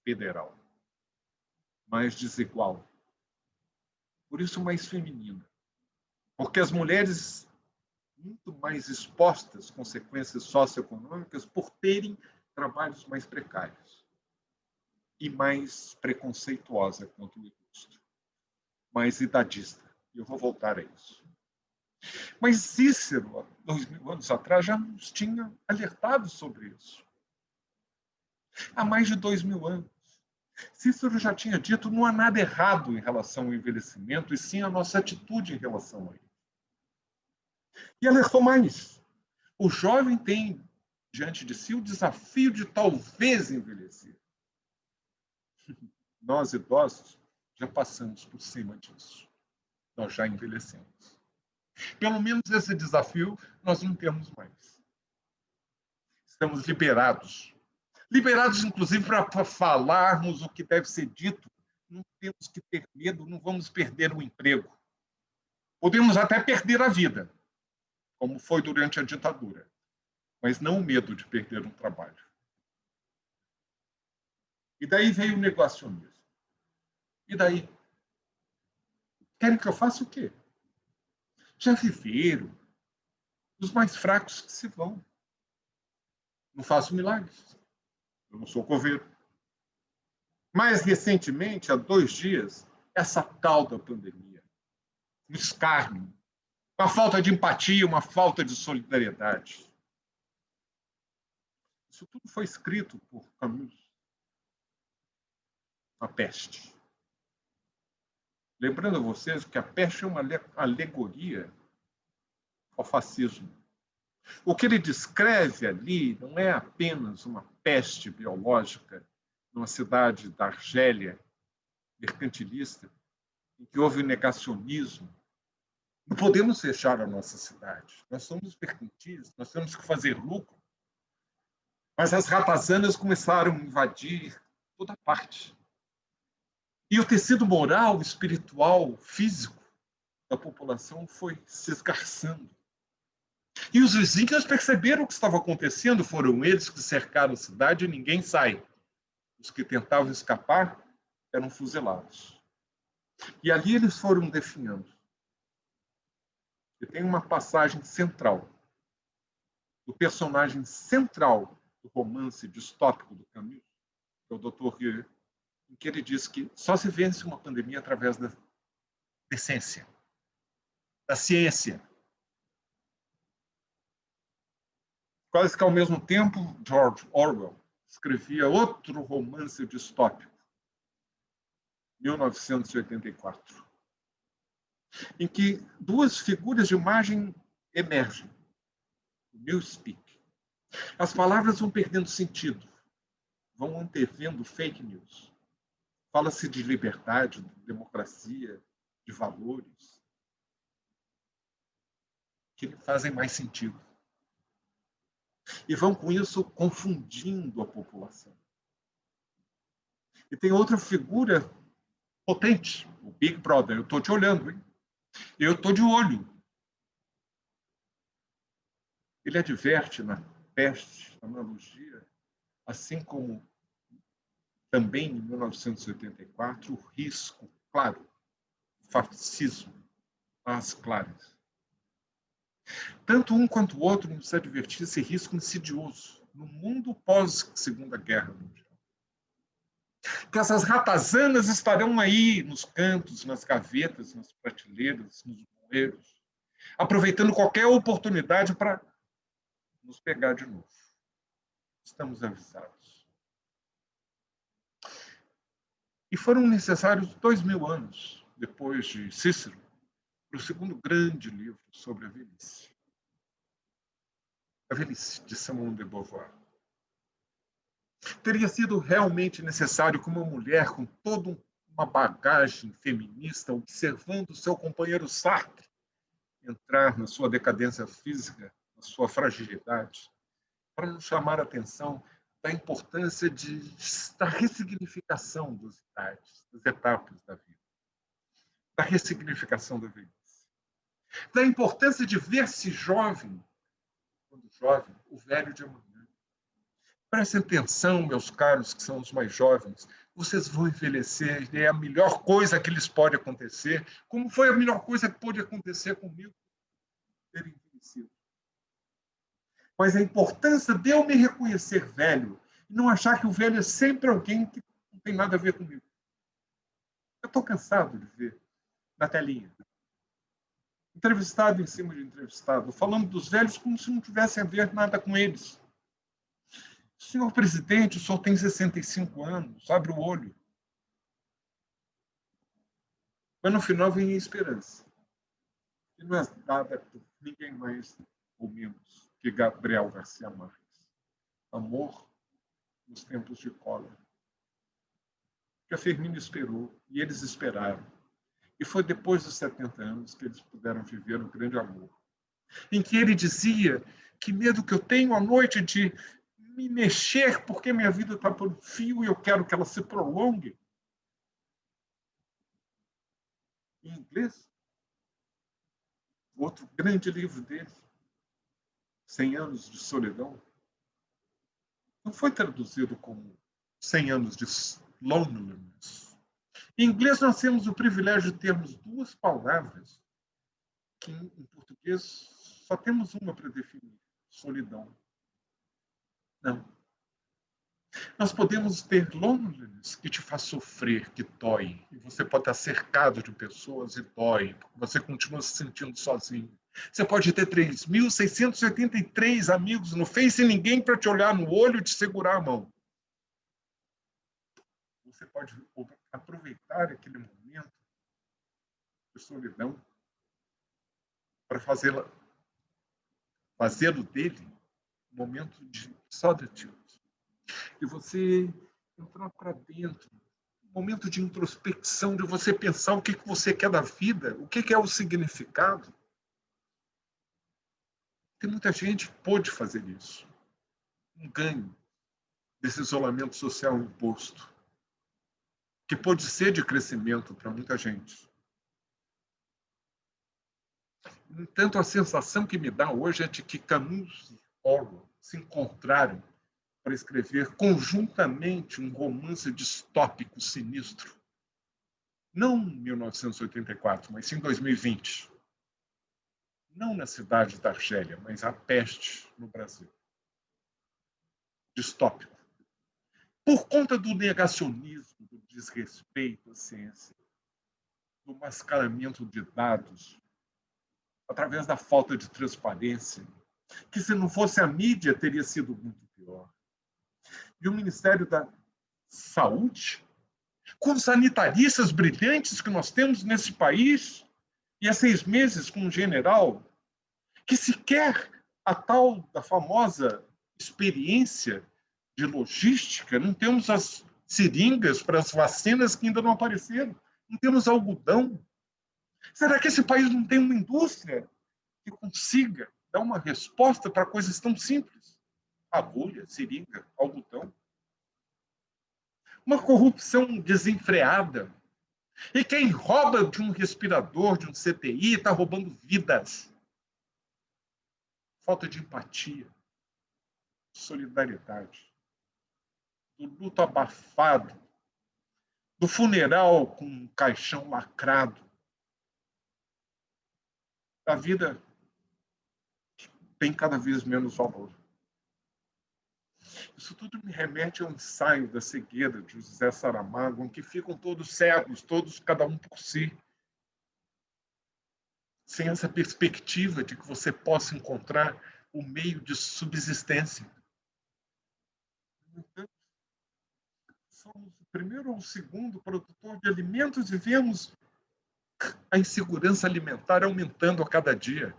federal. Mais desigual. Por isso, mais feminina. Porque as mulheres muito mais expostas às consequências socioeconômicas por terem trabalhos mais precários e mais preconceituosa quanto ao custo, mais idadista. E eu vou voltar a isso. Mas Cícero, há 2000 anos atrás, já nos tinha alertado sobre isso. Há mais de 2000 anos. Cícero já tinha dito que não há nada errado em relação ao envelhecimento, e sim a nossa atitude em relação a ele. E alertou mais. O jovem tem diante de si o desafio de talvez envelhecer. Nós, idosos, já passamos por cima disso. Nós já envelhecemos. Pelo menos esse desafio nós não temos mais. Estamos liberados. Liberados, inclusive, para falarmos o que deve ser dito. Não temos que ter medo, não vamos perder o emprego. Podemos até perder a vida, como foi durante a ditadura, mas não o medo de perder um trabalho. E daí veio o negacionismo. E daí? Querem que eu faça o quê? Já viveram. Os mais fracos que se vão. Não faço milagres. Eu não sou coveiro. Mais recentemente, há 2 dias, essa tal da pandemia. Um escárnio. Uma falta de empatia, uma falta de solidariedade. Isso tudo foi escrito por Camus. A peste. Lembrando a vocês que a peste é uma alegoria ao fascismo. O que ele descreve ali não é apenas uma peste biológica numa cidade da Argélia, mercantilista, em que houve negacionismo. Não podemos fechar a nossa cidade. Nós somos mercantis, nós temos que fazer lucro. Mas as ratazanas começaram a invadir toda parte. E o tecido moral, espiritual, físico da população foi se esgarçando. E os vizinhos perceberam o que estava acontecendo, foram eles que cercaram a cidade e ninguém sai. Os que tentavam escapar eram fuzilados. E ali eles foram definhando. E tem uma passagem central, do personagem central do romance distópico do Camus, que é o Dr. Rieu, em que ele diz que só se vence uma pandemia através da decência, da ciência. Quase que ao mesmo tempo, George Orwell escrevia outro romance distópico, 1984, em que duas figuras de imagem emergem. O newspeak. As palavras vão perdendo sentido, vão antevendo fake news. Fala-se de liberdade, de democracia, de valores, que fazem mais sentido. E vão, com isso, confundindo a população. E tem outra figura potente, o Big Brother. Eu estou te olhando, hein? Eu estou de olho. Ele adverte na peste, na analogia, assim como também em 1984, o risco, claro, fascismo, às claras. Tanto um quanto o outro nos advertir esse risco insidioso no mundo pós-Segunda Guerra Mundial. Que essas ratazanas estarão aí nos cantos, nas gavetas, nas prateleiras, nos bueiros, aproveitando qualquer oportunidade para nos pegar de novo. Estamos avisados. E foram necessários 2000 anos, depois de Cícero, para o segundo grande livro sobre a velhice. A velhice, de Simone de Beauvoir. Teria sido realmente necessário que uma mulher com toda uma bagagem feminista, observando seu companheiro Sartre, entrar na sua decadência física, na sua fragilidade, para nos chamar a atenção da importância da ressignificação das idades, das etapas da vida, da ressignificação da velhice, da importância de ver-se jovem, quando jovem, o velho de amanhã. Prestem atenção, meus caros, que são os mais jovens, vocês vão envelhecer, e é a melhor coisa que lhes pode acontecer, como foi a melhor coisa que pôde acontecer comigo, ter envelhecido. Mas a importância de eu me reconhecer velho e não achar que o velho é sempre alguém que não tem nada a ver comigo. Eu estou cansado de ver na telinha. Entrevistado em cima de entrevistado, falando dos velhos como se não tivesse a ver nada com eles. Senhor presidente, o senhor tem 65 anos, abre o olho. Mas no final vem a esperança. E não é dada por ninguém mais ou menos que Gabriel Garcia Marques. Amor nos tempos de cólera. Que a Firmina esperou e eles esperaram. E foi depois dos 70 anos que eles puderam viver um grande amor. Em que ele dizia que medo que eu tenho à noite de me mexer porque minha vida está por um fio e eu quero que ela se prolongue. Em inglês, outro grande livro dele, 100 anos de solidão, não foi traduzido como 100 anos de loneliness. Em inglês, nós temos o privilégio de termos duas palavras que, em português, só temos uma para definir: solidão. Não. Nós podemos ter loneliness que te faz sofrer, que dói. E você pode estar cercado de pessoas e dói, porque você continua se sentindo sozinho. Você pode ter 3.683 amigos no Face e ninguém para te olhar no olho e te segurar a mão. Você pode aproveitar aquele momento de solidão para fazê-lo dele um momento de solitude. E você entrar para dentro, um momento de introspecção, de você pensar o que você quer da vida, o que é o significado. Tem muita gente que pôde fazer isso. Um ganho desse isolamento social imposto, que pode ser de crescimento para muita gente. No entanto, a sensação que me dá hoje é de que Camus e Orwell se encontraram para escrever conjuntamente um romance distópico sinistro. Não em 1984, mas sim em 2020. Não na cidade da Argélia, mas a peste no Brasil. Distópico. Por conta do negacionismo, do desrespeito à ciência, do mascaramento de dados, através da falta de transparência, que se não fosse a mídia teria sido muito pior. E o Ministério da Saúde, com sanitaristas brilhantes que nós temos nesse país, e há 6 meses com um general que sequer a tal da famosa experiência de logística, não temos as seringas para as vacinas que ainda não apareceram, não temos algodão. Será que esse país não tem uma indústria que consiga dar uma resposta para coisas tão simples? Agulha, seringa, algodão. Uma corrupção desenfreada. E quem rouba de um respirador, de um CTI, está roubando vidas. Falta de empatia, solidariedade, do luto abafado, do funeral com um caixão lacrado. A vida tem cada vez menos valor. Isso tudo me remete ao ensaio da cegueira de José Saramago, em que ficam todos cegos, todos cada um por si, sem essa perspectiva de que você possa encontrar o meio de subsistência. Então, somos o primeiro ou o segundo produtor de alimentos e vemos a insegurança alimentar aumentando a cada dia.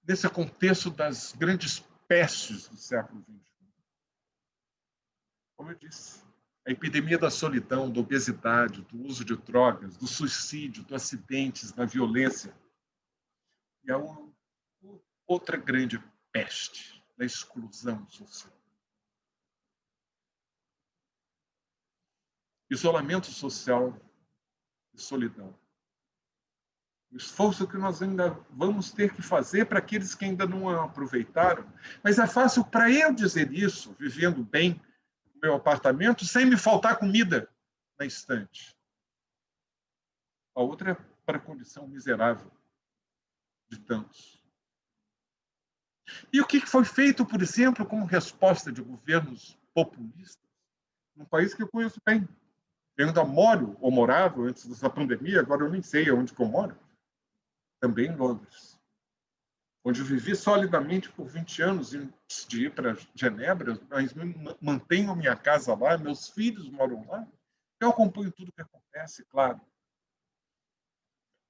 Nesse contexto das grandes pestes do século XXI. Como eu disse, a epidemia da solidão, da obesidade, do uso de drogas, do suicídio, dos acidentes, da violência. E há uma outra grande peste, da exclusão social. Isolamento social e solidão. O esforço que nós ainda vamos ter que fazer para aqueles que ainda não aproveitaram. Mas é fácil para eu dizer isso, vivendo bem no meu apartamento, sem me faltar comida na estante. A outra é para a condição miserável de tantos. E o que foi feito, por exemplo, como resposta de governos populistas, num país que eu conheço bem. Eu ainda moro, ou morava antes dessa pandemia, agora eu nem sei onde que eu moro. Também em Londres, onde eu vivi solidamente por 20 anos antes de ir para Genebra, mas mantenho minha casa lá, meus filhos moram lá, eu acompanho tudo o que acontece, claro.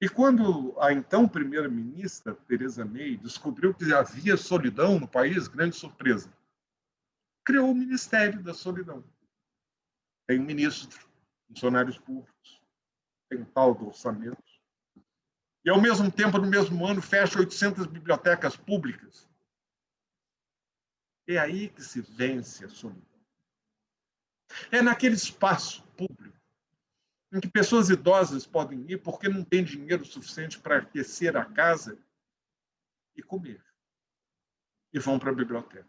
E quando a então primeira-ministra, Theresa May, descobriu que havia solidão no país, grande surpresa, criou o Ministério da Solidão. Tem um ministro, funcionários públicos, tem um tal do orçamento. E, ao mesmo tempo, no mesmo ano, fecha 800 bibliotecas públicas. É aí que se vence a solidão. É naquele espaço público em que pessoas idosas podem ir porque não têm dinheiro suficiente para aquecer a casa e comer. E vão para a biblioteca.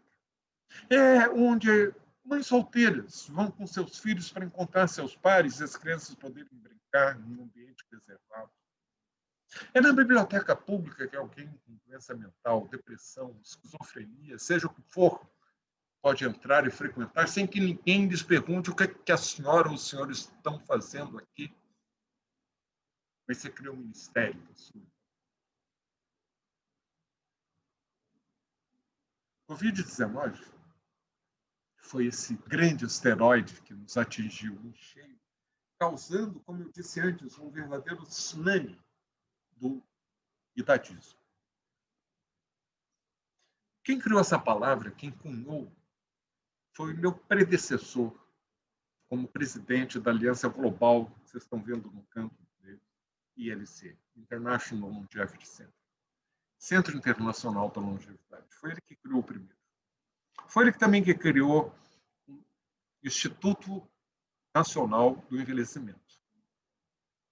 É onde mães solteiras vão com seus filhos para encontrar seus pares e as crianças poderem brincar num ambiente preservado. É na biblioteca pública que alguém com doença mental, depressão, esquizofrenia, seja o que for, pode entrar e frequentar sem que ninguém lhes pergunte o que a senhora ou os senhores estão fazendo aqui. Mas você criou um ministério da sua. Covid-19 foi esse grande asteroide que nos atingiu em cheio, causando, como eu disse antes, um verdadeiro tsunami do idadismo. Quem criou essa palavra, quem cunhou, foi o meu predecessor como presidente da Aliança Global, que vocês estão vendo no canto dele, ILC, International Longevity Center. Centro Internacional da Longevidade. Foi ele que criou o primeiro. Foi ele também que criou o Instituto Nacional do Envelhecimento,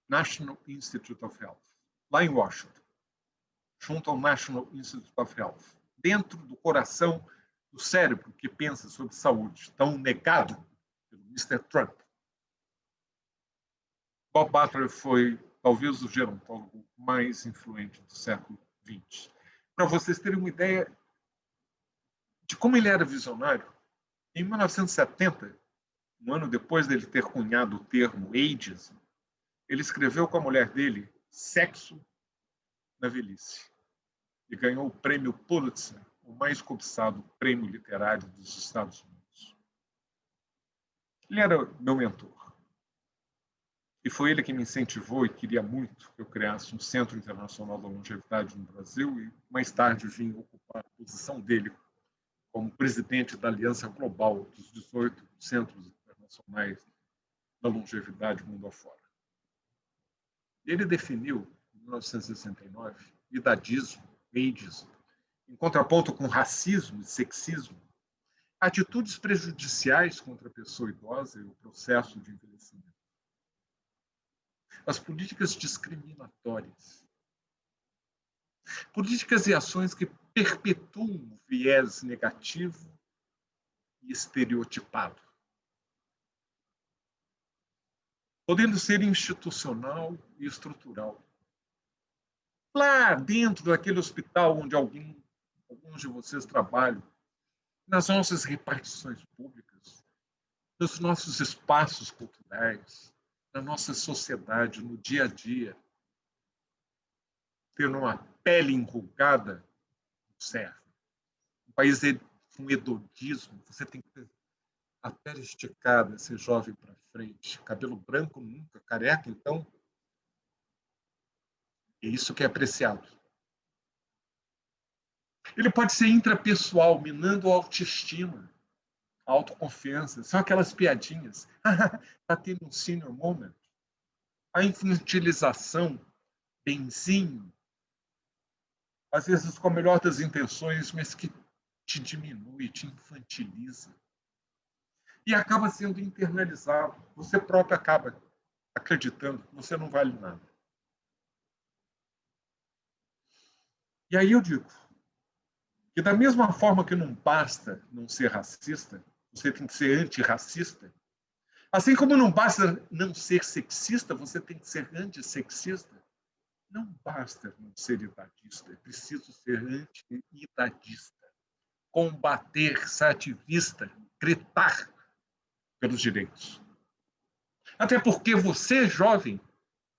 National Institute of Health, lá em Washington, junto ao National Institute of Health, dentro do coração do cérebro que pensa sobre saúde, tão negado pelo Mr. Trump. Bob Butler foi talvez o gerontólogo mais influente do século XX. Para vocês terem uma ideia de como ele era visionário, em 1970, um ano depois dele ter cunhado o termo ageism, ele escreveu com a mulher dele Sexo na Velhice e ganhou o prêmio Pulitzer, o mais cobiçado prêmio literário dos Estados Unidos. Ele era meu mentor. E foi ele que me incentivou e queria muito que eu criasse um Centro Internacional da Longevidade no Brasil e mais tarde vim ocupar a posição dele como presidente da Aliança Global dos 18 Centros Internacionais da Longevidade mundo afora. Ele definiu, em 1969, idadismo, ageism, em contraponto com racismo e sexismo, atitudes prejudiciais contra a pessoa idosa e o processo de envelhecimento. As políticas discriminatórias, políticas e ações que perpetuam o viés negativo e estereotipado, podendo ser institucional e estrutural. Lá dentro daquele hospital onde alguns de vocês trabalham, nas nossas repartições públicas, nos nossos espaços culturais, na nossa sociedade, no dia a dia, ter uma pele enrugada não serve. Um país com hedondismo, você tem que ter a pele esticada, ser jovem para frente, cabelo branco nunca, careca, então, é isso que é apreciado. Ele pode ser intrapessoal, minando a autoestima, a autoconfiança. São aquelas piadinhas. Está tendo um senior moment. A infantilização, benzinho, às vezes com a melhor das intenções, mas que te diminui, te infantiliza. E acaba sendo internalizado. Você próprio acaba acreditando que você não vale nada. E aí eu digo que da mesma forma que não basta não ser racista, você tem que ser antirracista, assim como não basta não ser sexista, você tem que ser antissexista. Não basta não ser idadista, é preciso ser anti-idadista, combater, ser ativista, gritar pelos direitos. Até porque você, jovem,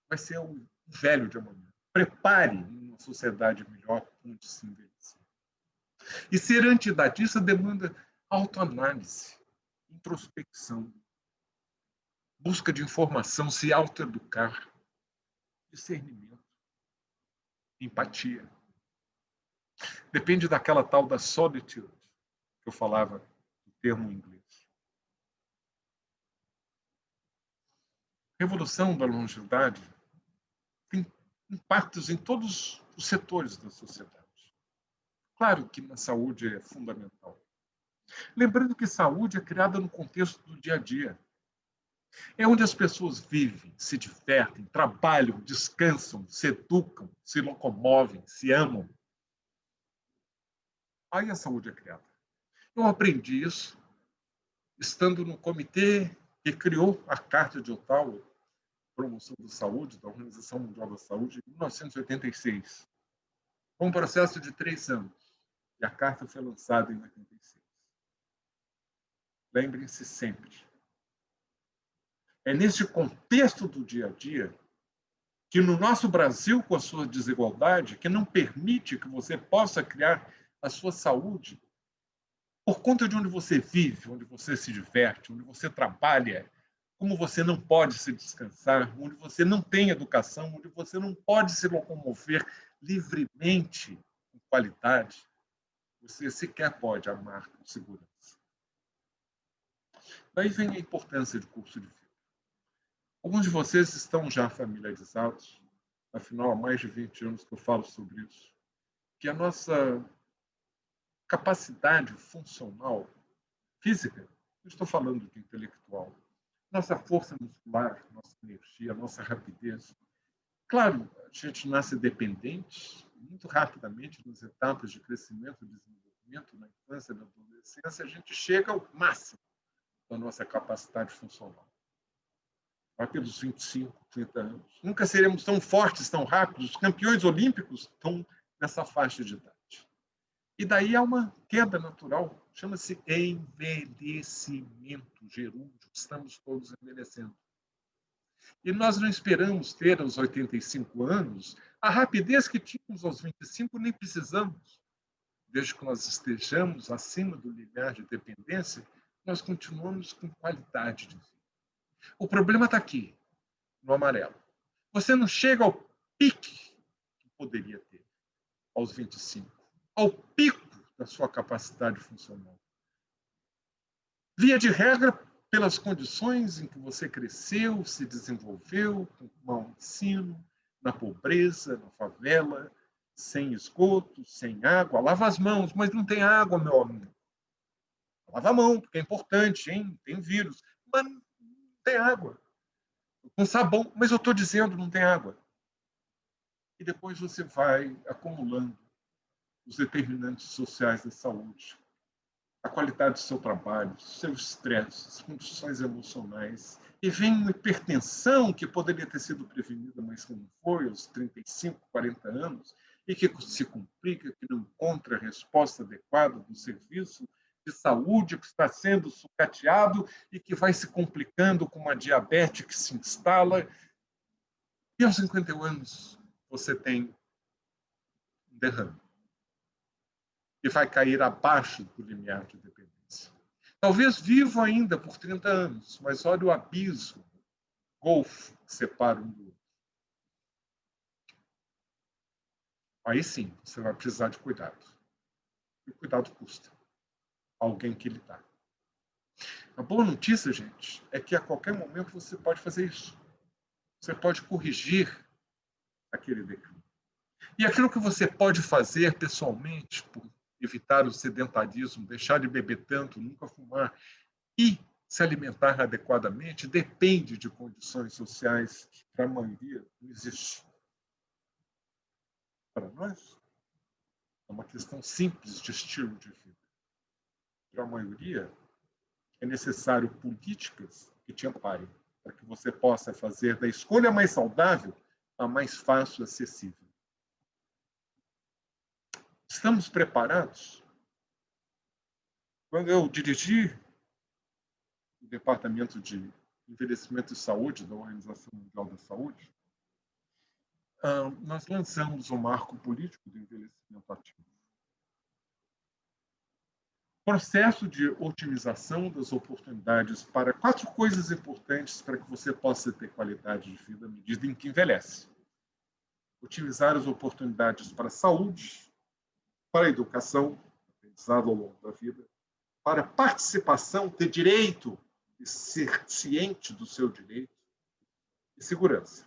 vai ser o velho de amanhã. Prepare uma sociedade melhor onde se envelhecer. E ser anti-idadista demanda autoanálise, introspecção, busca de informação, se autoeducar, discernimento, empatia. Depende daquela tal da solitude que eu falava, do termo em inglês. A revolução da longevidade tem impactos em todos os setores da sociedade. Claro que na saúde é fundamental. Lembrando que saúde é criada no contexto do dia a dia. É onde as pessoas vivem, se divertem, trabalham, descansam, se educam, se locomovem, se amam. Aí a saúde é criada. Eu aprendi isso estando no comitê que criou a Carta de Ottawa, Promoção da Saúde, da Organização Mundial da Saúde, em 1986. Foi um processo de 3 anos. E a carta foi lançada em 86. Lembrem-se sempre. É nesse contexto do dia a dia que no nosso Brasil, com a sua desigualdade, que não permite que você possa criar a sua saúde por conta de onde você vive, onde você se diverte, onde você trabalha, como você não pode se descansar, onde você não tem educação, onde você não pode se locomover livremente, com qualidade, você sequer pode amar com segurança. Daí vem a importância de curso de vida. Alguns de vocês estão já familiarizados, afinal, há mais de 20 anos que eu falo sobre isso, que a nossa capacidade funcional, física, não estou falando de intelectual, nossa força muscular, nossa energia, nossa rapidez. Claro, a gente nasce dependente, muito rapidamente, nas etapas de crescimento e desenvolvimento, na infância e na adolescência, a gente chega ao máximo da nossa capacidade funcional. Vai pelos 25, 30 anos. Nunca seremos tão fortes, tão rápidos. Os campeões olímpicos estão nessa faixa de idade. E daí há uma queda natural, chama-se envelhecimento gerúndio. Estamos todos envelhecendo. E nós não esperamos ter aos 85 anos a rapidez que tínhamos aos 25, nem precisamos. Desde que nós estejamos acima do limiar de dependência, nós continuamos com qualidade de vida. O problema está aqui, no amarelo. Você não chega ao pique que poderia ter aos 25, ao pico da sua capacidade funcional. Via de regra, pelas condições em que você cresceu, se desenvolveu, com mau ensino, na pobreza, na favela, sem esgoto, sem água. Lava as mãos, mas não tem água, meu amigo. Lava a mão, porque é importante, hein? Tem vírus. Mas não tem água. Com sabão, mas eu estou dizendo, não tem água. E depois você vai acumulando os determinantes sociais da saúde, a qualidade do seu trabalho, seu estresse, as condições emocionais. E vem uma hipertensão que poderia ter sido prevenida, mas que não foi, aos 35, 40 anos, e que se complica, que não encontra a resposta adequada do serviço de saúde que está sendo sucateado e que vai se complicando com uma diabetes que se instala. E aos 51 anos você tem um derrame. E vai cair abaixo do limiar de dependência. Talvez vivo ainda por 30 anos, mas olha o abismo, golfo que separa um do outro. Aí sim, você vai precisar de cuidado. E o cuidado custa. Alguém que lhe dá. A boa notícia, gente, é que a qualquer momento você pode fazer isso. Você pode corrigir aquele declínio. E aquilo que você pode fazer pessoalmente, por evitar o sedentarismo, deixar de beber tanto, nunca fumar e se alimentar adequadamente, depende de condições sociais que, para a maioria, não existem. Para nós, é uma questão simples de estilo de vida. Para a maioria, é necessário políticas que te amparem, para que você possa fazer da escolha mais saudável a mais fácil e acessível. Estamos preparados? Quando eu dirigi o Departamento de Envelhecimento e Saúde da Organização Mundial da Saúde, nós lançamos o marco político do envelhecimento ativo. Processo de otimização das oportunidades para 4 coisas importantes para que você possa ter qualidade de vida à medida em que envelhece. Otimizar as oportunidades para a saúde, para a educação, aprendizado ao longo da vida, para a participação, ter direito e ser ciente do seu direito, e segurança.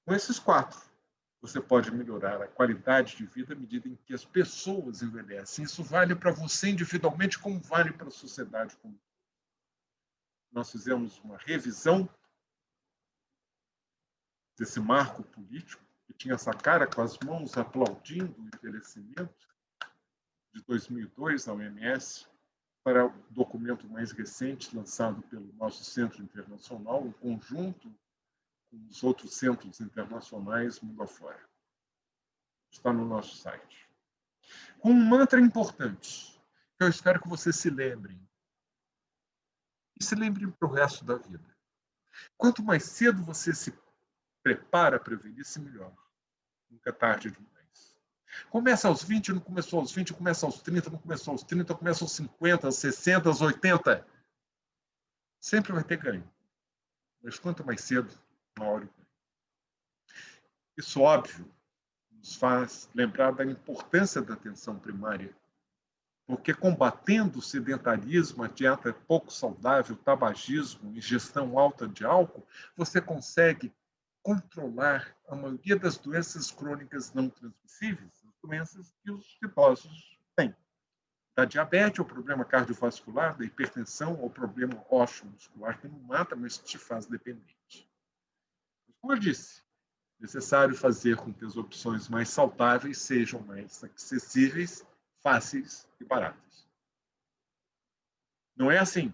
Com esses 4, você pode melhorar a qualidade de vida à medida em que as pessoas envelhecem. Isso vale para você individualmente, como vale para a sociedade como um todo. Nós fizemos uma revisão desse marco político, que tinha essa cara com as mãos aplaudindo o envelhecimento, de 2002, da OMS, para o documento mais recente, lançado pelo nosso Centro Internacional, um conjunto com os outros centros internacionais mundo afora. Está no nosso site. Com um mantra importante, que eu espero que vocês se lembrem. E se lembrem para o resto da vida. Quanto mais cedo você se prepara para a velhice, melhor. Nunca é tarde demais. Começa aos 20, não começou aos 20, começa aos 30, não começou aos 30, começa aos 50, aos 60, aos 80. Sempre vai ter ganho. mas quanto mais cedo, maior. Isso, óbvio, nos faz lembrar da importância da atenção primária, porque combatendo o sedentarismo, a dieta pouco saudável, tabagismo, ingestão alta de álcool, você consegue controlar a maioria das doenças crônicas não transmissíveis, as doenças que os idosos têm. Da diabetes ao problema cardiovascular, da hipertensão ao problema ósseo-muscular, que não mata, mas te faz dependente. Como eu disse, é necessário fazer com que as opções mais saudáveis sejam mais acessíveis, fáceis e baratas. Não é assim.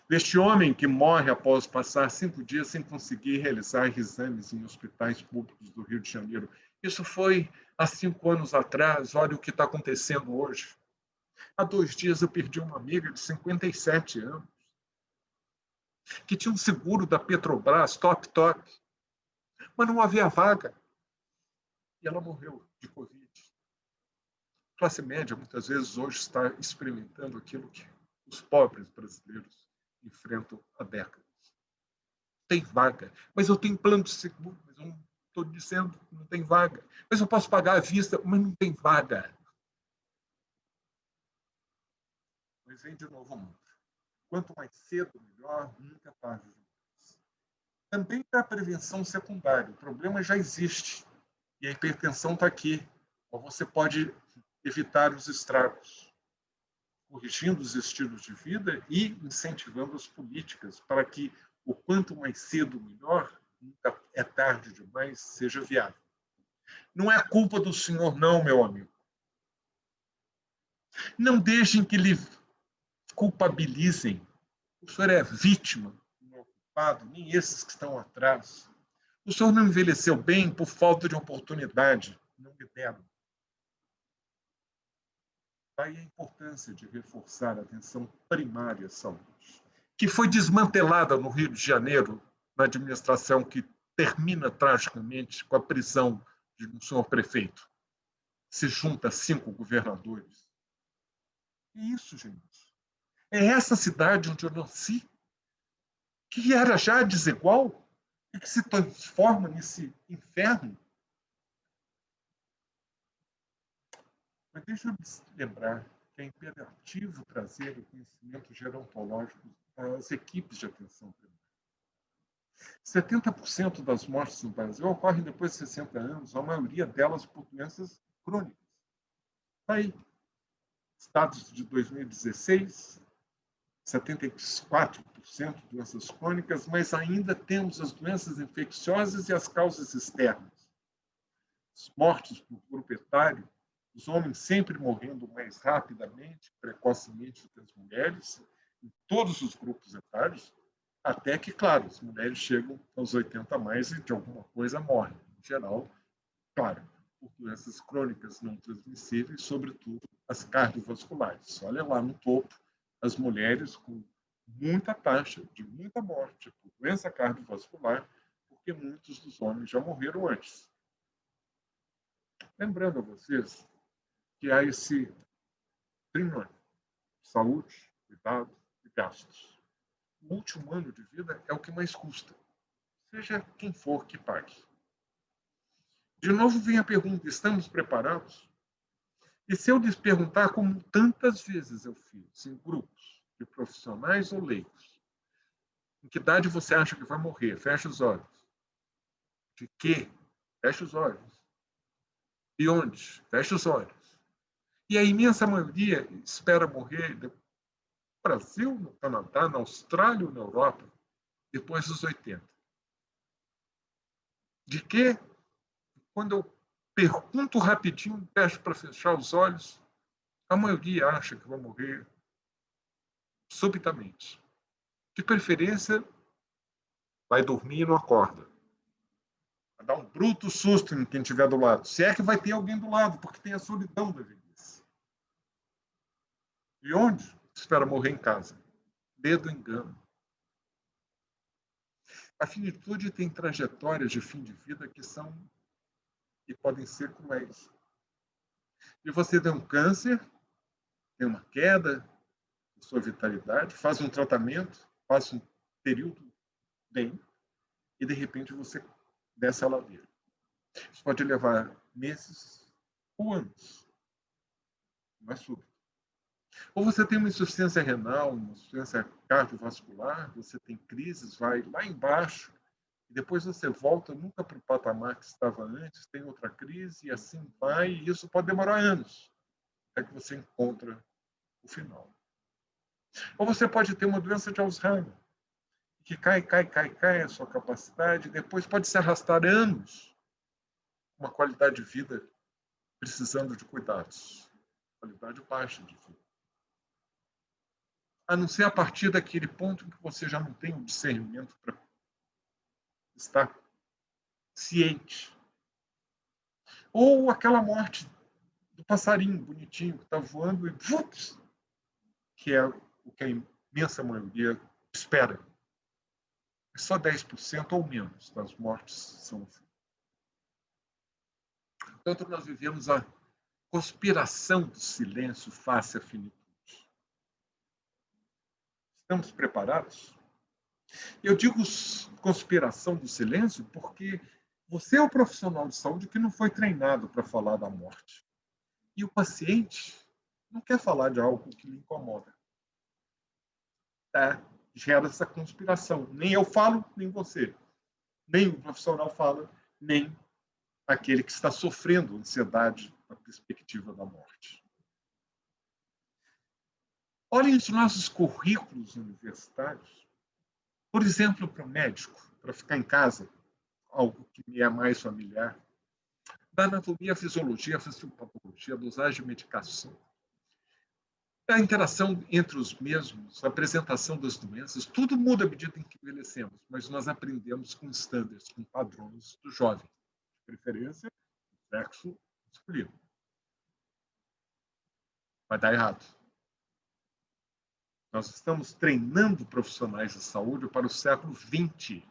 Deste homem que morre após passar 5 dias sem conseguir realizar exames em hospitais públicos do Rio de Janeiro. Isso foi há 5 anos atrás, olha o que está acontecendo hoje. Há 2 dias eu perdi uma amiga de 57 anos, que tinha um seguro da Petrobras, top, mas não havia vaga. E ela morreu de Covid. A classe média, muitas vezes, hoje está experimentando aquilo que os pobres brasileiros enfrentam há décadas. Tem vaga, mas eu tenho plano de seguro, mas eu não estou dizendo que não tem vaga. Mas eu posso pagar à vista, mas não tem vaga. Mas vem de novo o mundo. Quanto mais cedo, melhor, nunca tarde demais. Também para a prevenção secundária. O problema já existe. E a hipertensão está aqui. Ou você pode evitar os estragos, corrigindo os estilos de vida e incentivando as políticas para que o quanto mais cedo, melhor, nunca é tarde demais, seja viável. Não é culpa do senhor, não, meu amigo. Não deixem que lhe culpabilizem. O senhor é vítima, não é culpado, nem esses que estão atrás. O senhor não envelheceu bem por falta de oportunidade, não lhe deram. Daí a importância de reforçar a atenção primária à saúde, que foi desmantelada no Rio de Janeiro, na administração que termina tragicamente com a prisão de um senhor prefeito. Se junta 5 governadores. É isso, gente. É essa cidade onde eu nasci, que era já desigual e que se transforma nesse inferno. Mas deixa eu lembrar que é imperativo trazer o conhecimento gerontológico às equipes de atenção primária. 70% das mortes no Brasil ocorrem depois de 60 anos, a maioria delas por doenças crônicas. Aí, dados de 2016, 74% de doenças crônicas, mas ainda temos as doenças infecciosas e as causas externas. As mortes por grupo etário, os homens sempre morrendo mais rapidamente, precocemente do que as mulheres, em todos os grupos etários, até que, claro, as mulheres chegam aos 80 a mais e de alguma coisa morrem. Em geral, claro, por doenças crônicas não transmissíveis, sobretudo as cardiovasculares. Olha lá no topo, as mulheres com muita taxa de muita morte por doença cardiovascular, porque muitos dos homens já morreram antes. Lembrando a vocês que há esse trinômio: saúde, cuidado e gastos. O último ano de vida é o que mais custa, seja quem for que pague. De novo vem a pergunta: estamos preparados? E se eu lhes perguntar, como tantas vezes eu fiz, em grupos de profissionais ou leigos, em que idade você acha que vai morrer? Fecha os olhos. De quê? Fecha os olhos. E onde? Fecha os olhos. E a imensa maioria espera morrer no Brasil, no Canadá, na Austrália ou na Europa, depois dos 80. De quê? Quando eu pergunto rapidinho, peço para fechar os olhos, a maioria acha que vai morrer subitamente. De preferência, vai dormir e não acorda. Vai dar um bruto susto em quem estiver do lado. Se é que vai ter alguém do lado, porque tem a solidão da velhice. E onde? Espera morrer em casa. Medo, engano. A finitude tem trajetórias de fim de vida que podem ser cruéis. E você tem um câncer, tem uma queda da sua vitalidade, faz um tratamento, passa um período bem e, de repente, você desce a ladeira. Isso pode levar meses ou anos. Não é súbito. Ou você tem uma insuficiência renal, uma insuficiência cardiovascular, você tem crises, vai lá embaixo, e depois você volta nunca para o patamar que estava antes, tem outra crise, e assim vai, e isso pode demorar anos, até que você encontra o final. Ou você pode ter uma doença de Alzheimer, que cai a sua capacidade, e depois pode se arrastar anos, uma qualidade de vida precisando de cuidados, qualidade baixa de vida. A não ser a partir daquele ponto em que você já não tem o discernimento para estar ciente. Ou aquela morte do passarinho bonitinho que está voando e ups, que é o que a imensa maioria espera. Só 10% ou menos das mortes são assim. Portanto, nós vivemos a conspiração do silêncio face à finitude. Estamos preparados? Eu digo conspiração do silêncio porque você é o profissional de saúde que não foi treinado para falar da morte. E o paciente não quer falar de algo que lhe incomoda. Tá? Gera essa conspiração. Nem eu falo, nem você. Nem o profissional fala, nem aquele que está sofrendo ansiedade na perspectiva da morte. Olhem os nossos currículos universitários. Por exemplo, para o médico, para ficar em casa, algo que me é mais familiar, da anatomia, fisiologia, fisiopatologia, dosagem de medicação, a interação entre os mesmos, a apresentação das doenças, tudo muda à medida em que envelhecemos, mas nós aprendemos com estándares, com padrões do jovem, de preferência, sexo masculino. Vai dar errado. Nós estamos treinando profissionais de saúde para o século XX,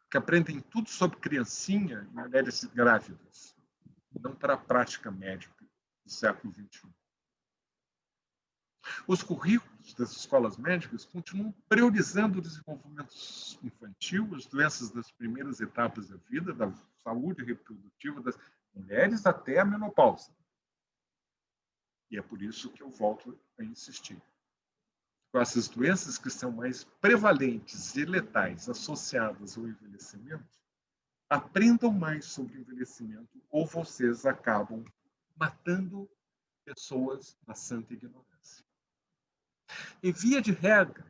que aprendem tudo sobre criancinha e mulheres grávidas, não para a prática médica do século XXI. Os currículos das escolas médicas continuam priorizando o desenvolvimento infantil, as doenças das primeiras etapas da vida, da saúde reprodutiva das mulheres até a menopausa. E é por isso que eu volto a insistir. Com essas doenças que são mais prevalentes e letais associadas ao envelhecimento, aprendam mais sobre o envelhecimento ou vocês acabam matando pessoas na santa ignorância. Em via de regra,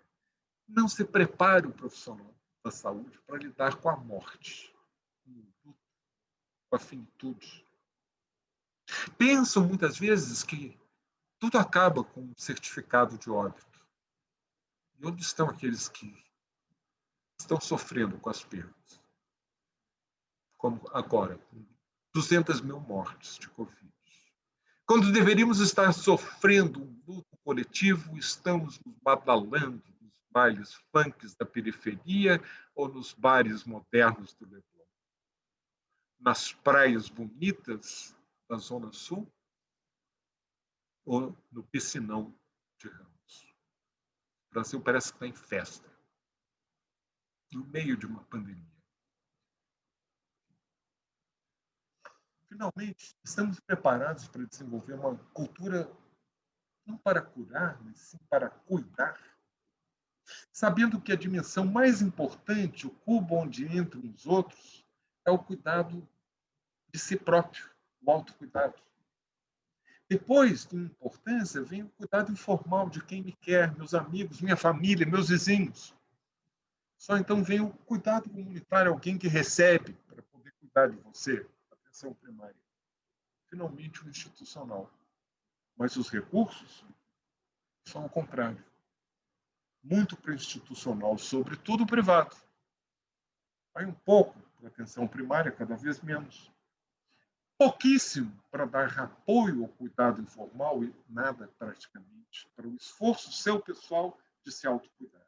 não se prepare o profissional da saúde para lidar com a morte, com a finitude. Pensam muitas vezes que tudo acaba com um certificado de óbito. E onde estão aqueles que estão sofrendo com as perdas? Como agora, com 200 mil mortes de Covid. Quando deveríamos estar sofrendo um luto coletivo, estamos nos badalando nos bailes funks da periferia ou nos bares modernos do Leblon. Nas praias bonitas da Zona Sul ou no piscinão de Ramos. O Brasil parece que está em festa, no meio de uma pandemia. Finalmente, estamos preparados para desenvolver uma cultura não para curar, mas sim para cuidar, sabendo que a dimensão mais importante, o cubo onde entram os outros, é o cuidado de si próprio, o autocuidado. Depois de importância, vem o cuidado informal de quem me quer, meus amigos, minha família, meus vizinhos. Só então vem o cuidado comunitário, alguém que recebe para poder cuidar de você, atenção primária. Finalmente, o institucional. Mas os recursos são o contrário. Muito para o institucional, sobretudo o privado. Vai um pouco para a atenção primária, cada vez menos. Pouquíssimo para dar apoio ao cuidado informal e nada, praticamente, para o esforço seu pessoal de se autocuidar.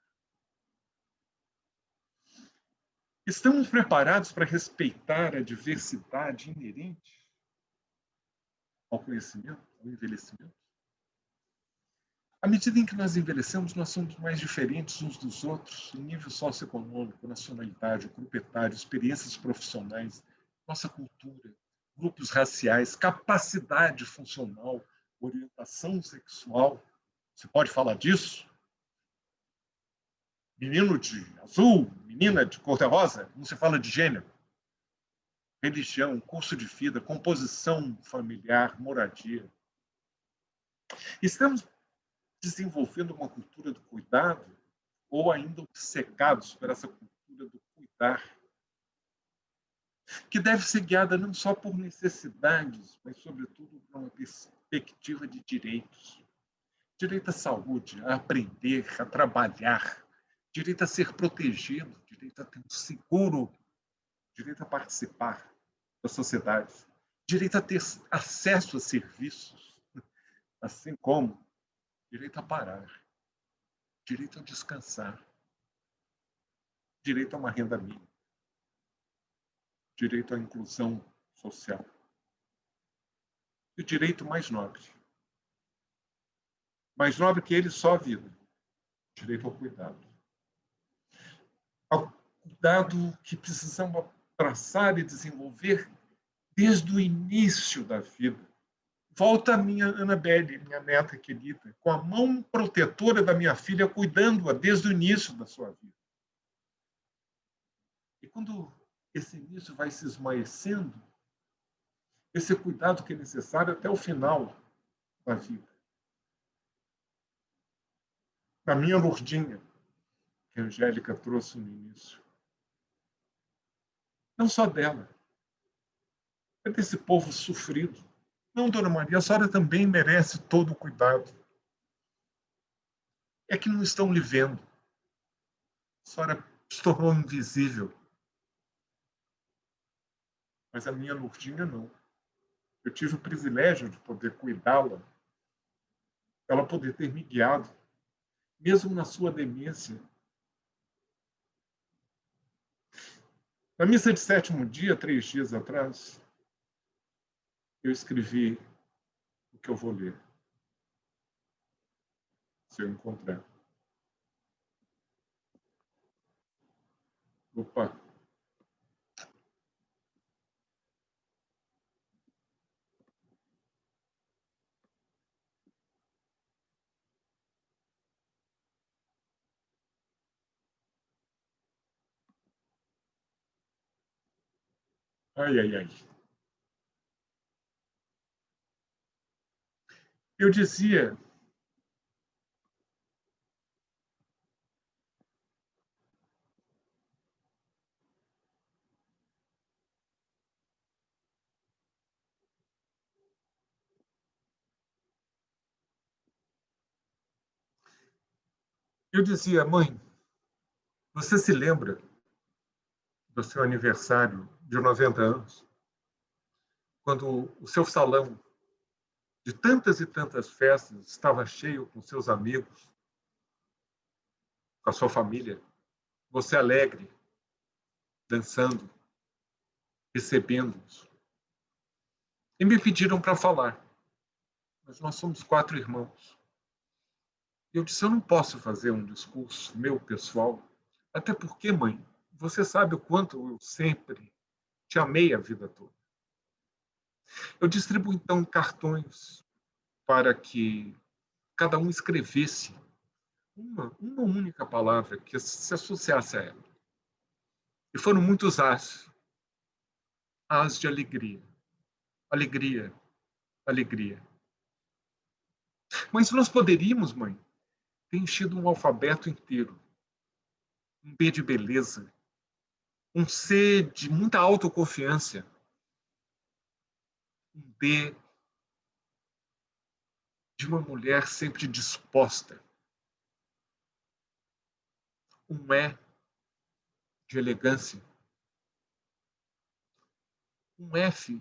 Estamos preparados para respeitar a diversidade inerente ao conhecimento, ao envelhecimento? À medida em que nós envelhecemos, nós somos mais diferentes uns dos outros, em nível socioeconômico, nacionalidade, grupo etário, experiências profissionais, nossa cultura, grupos raciais, capacidade funcional, orientação sexual. Você pode falar disso? Menino de azul, menina de cor-de-rosa, não se fala de gênero. Religião, curso de vida, composição familiar, moradia. Estamos desenvolvendo uma cultura do cuidado ou ainda obcecados por essa cultura do cuidar, que deve ser guiada não só por necessidades, mas, sobretudo, por uma perspectiva de direitos. Direito à saúde, a aprender, a trabalhar, direito a ser protegido, direito a ter um seguro, direito a participar da sociedade, direito a ter acesso a serviços, assim como direito a parar, direito a descansar, direito a uma renda mínima, direito à inclusão social. E o direito mais nobre que ele, só a vida, direito ao cuidado. Ao cuidado que precisamos abraçar e desenvolver desde o início da vida. Volta a minha Annabelle, minha neta querida, com a mão protetora da minha filha, cuidando-a desde o início da sua vida. E quando esse início vai se esmaecendo, esse cuidado que é necessário até o final da vida. Da minha Lourdinha, que a Angélica trouxe no início. Não só dela, é desse povo sofrido. Não, Dona Maria, a senhora também merece todo o cuidado. É que não estão lhe vendo. A senhora se tornou invisível. Mas a minha Lourdinha não. Eu tive o privilégio de poder cuidá-la, ela poder ter me guiado, mesmo na sua demência. Na missa de sétimo dia, 3 dias atrás, eu escrevi o que eu vou ler, se eu encontrar. Opa! Ai, ai, ai. Eu dizia mãe, você se lembra do seu aniversário de 90 anos? Quando o seu salão de tantas e tantas festas estava cheio com seus amigos, com a sua família, você alegre, dançando, recebendo-os. E me pediram para falar, mas nós somos 4 irmãos. E eu disse, eu não posso fazer um discurso meu pessoal, até porque, mãe, você sabe o quanto eu sempre te amei a vida toda. Eu distribuo, então, cartões para que cada um escrevesse uma única palavra que se associasse a ela. E foram muitos as. As de alegria. Alegria. Alegria. Mas nós poderíamos, mãe, ter enchido um alfabeto inteiro. Um B de beleza. Um C de muita autoconfiança. Um D de uma mulher sempre disposta. Um E de elegância. Um F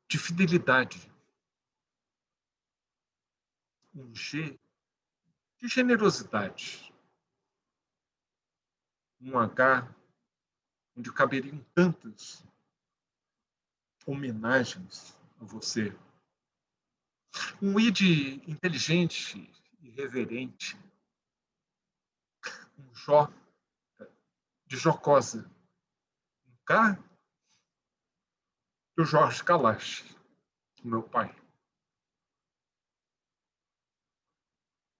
de fidelidade. Um G de generosidade. Um H onde caberiam tantas homenagens a você. Um id inteligente e reverente, um Jó de jocosa, um K do Jorge Kalash, meu pai.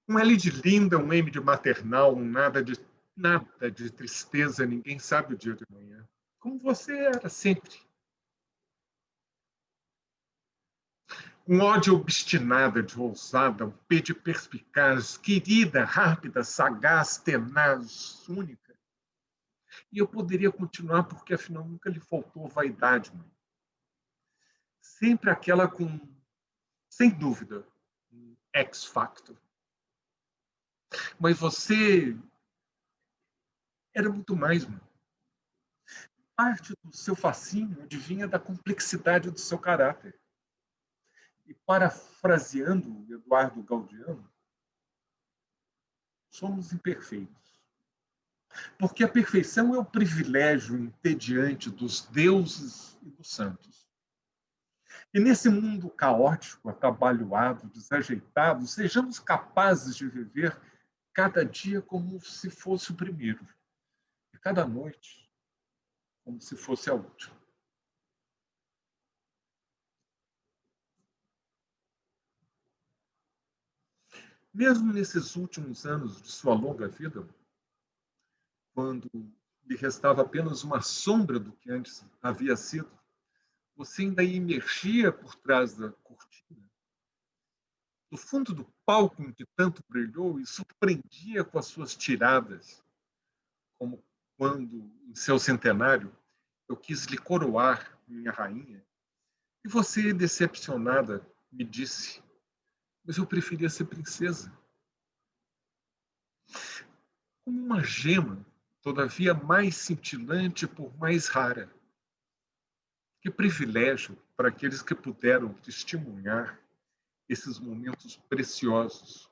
Um L de linda, um M de maternal, um nada de tristeza, ninguém sabe o dia de amanhã. Como você era sempre. Um ódio obstinada de ousada, um P de perspicaz, querida, rápida, sagaz, tenaz, única. E eu poderia continuar porque, afinal, nunca lhe faltou vaidade, mãe. Sempre aquela com, sem dúvida, um X-Factor. Mas você era muito mais, mãe. Parte do seu fascínio adivinha da complexidade do seu caráter. E parafraseando Eduardo Galeano, somos imperfeitos. Porque a perfeição é o privilégio entediante dos deuses e dos santos. E nesse mundo caótico, atabalhoado, desajeitado, sejamos capazes de viver cada dia como se fosse o primeiro, e cada noite como se fosse a última. Mesmo nesses últimos anos de sua longa vida, quando lhe restava apenas uma sombra do que antes havia sido, você ainda emergia por trás da cortina, do fundo do palco em que tanto brilhou e surpreendia com as suas tiradas, como quando, em seu centenário, eu quis lhe coroar, minha rainha, e você, decepcionada, me disse, mas eu preferia ser princesa. Como uma gema, todavia mais cintilante por mais rara. Que privilégio para aqueles que puderam testemunhar esses momentos preciosos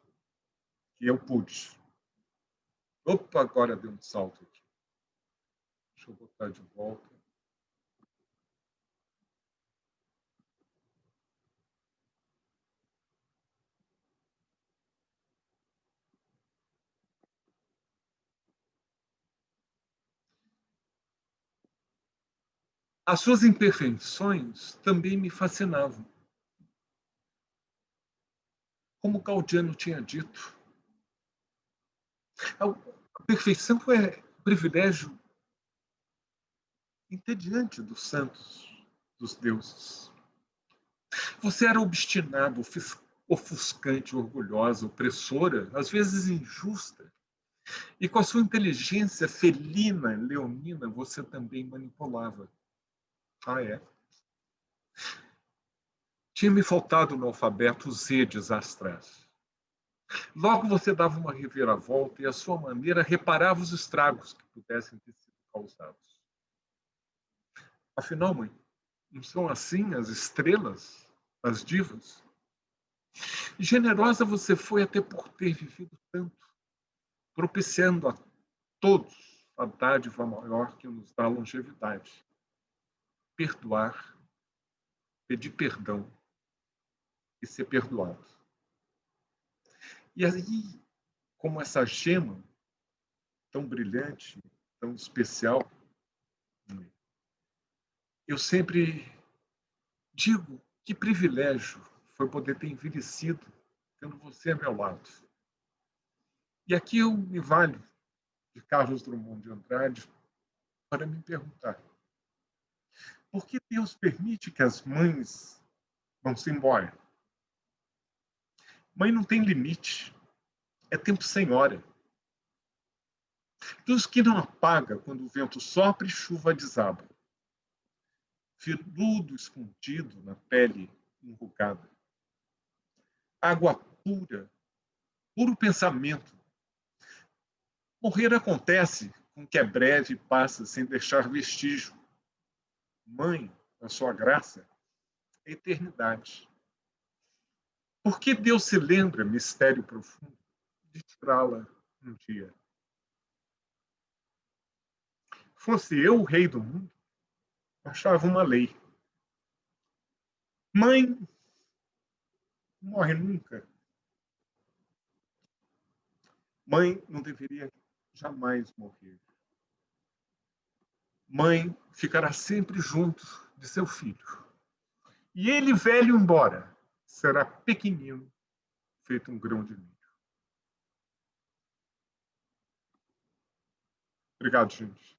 que eu pude. Opa, agora deu um salto aqui. Deixa eu botar de volta. As suas imperfeições também me fascinavam. Como Gaudiano tinha dito, a perfeição é um privilégio entediante dos santos, dos deuses. Você era obstinado, ofuscante, orgulhosa, opressora, às vezes injusta. E com a sua inteligência felina, leonina, você também manipulava. Ah, é? Tinha me faltado no alfabeto Z desastrais. Logo você dava uma reviravolta e, à sua maneira, reparava os estragos que pudessem ter sido causados. Afinal, mãe, não são assim as estrelas, as divas? Generosa você foi até por ter vivido tanto, propiciando a todos a dádiva maior que nos dá longevidade. Perdoar, pedir perdão e ser perdoado. E aí, como essa gema tão brilhante, tão especial, eu sempre digo que privilégio foi poder ter envelhecido tendo você a meu lado. E aqui eu me valho de Carlos Drummond de Andrade para me perguntar: por que Deus permite que as mães vão-se embora? Mãe não tem limite, é tempo sem hora. Luz que não apaga quando o vento sopra e chuva desaba. Veludo escondido na pele enrugada. Água pura, puro pensamento. Morrer acontece com que é breve e passa sem deixar vestígio. Mãe, a sua graça, é eternidade. Por que Deus se lembra, mistério profundo, de tirá-la um dia? Fosse eu o rei do mundo, achava uma lei. Mãe, não morre nunca. Mãe não deveria jamais morrer. Mãe ficará sempre junto de seu filho. E ele, velho embora, será pequenino, feito um grão de milho. Obrigado, gente.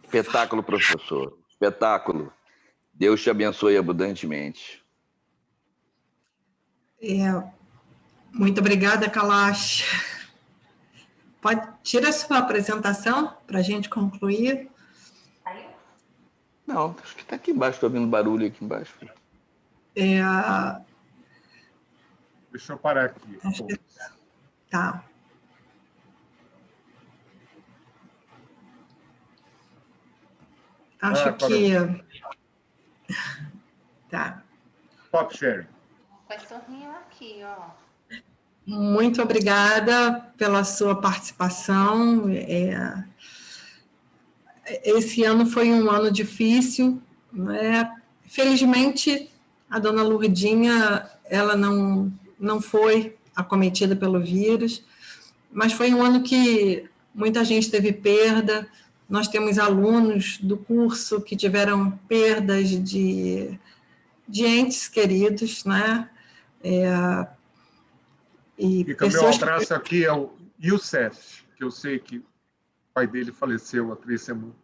Espetáculo, professor. Espetáculo. Deus te abençoe abundantemente. Muito obrigada, Kalash. Tira a sua apresentação para a gente concluir. Não, acho que está aqui embaixo, estou ouvindo barulho aqui embaixo. Deixa eu parar aqui. Tá. Acho que... Tá. Pop sharing. Vai sorrindo aqui, ó. Muito obrigada pela sua participação. Esse ano foi um ano difícil, né? Felizmente, a dona Lourdinha, ela não foi acometida pelo vírus, mas foi um ano que muita gente teve perda. Nós temos alunos do curso que tiveram perdas de entes queridos, né? Fica meu abraço aqui ao Youssef, que eu sei que o pai dele faleceu há 3 semanas.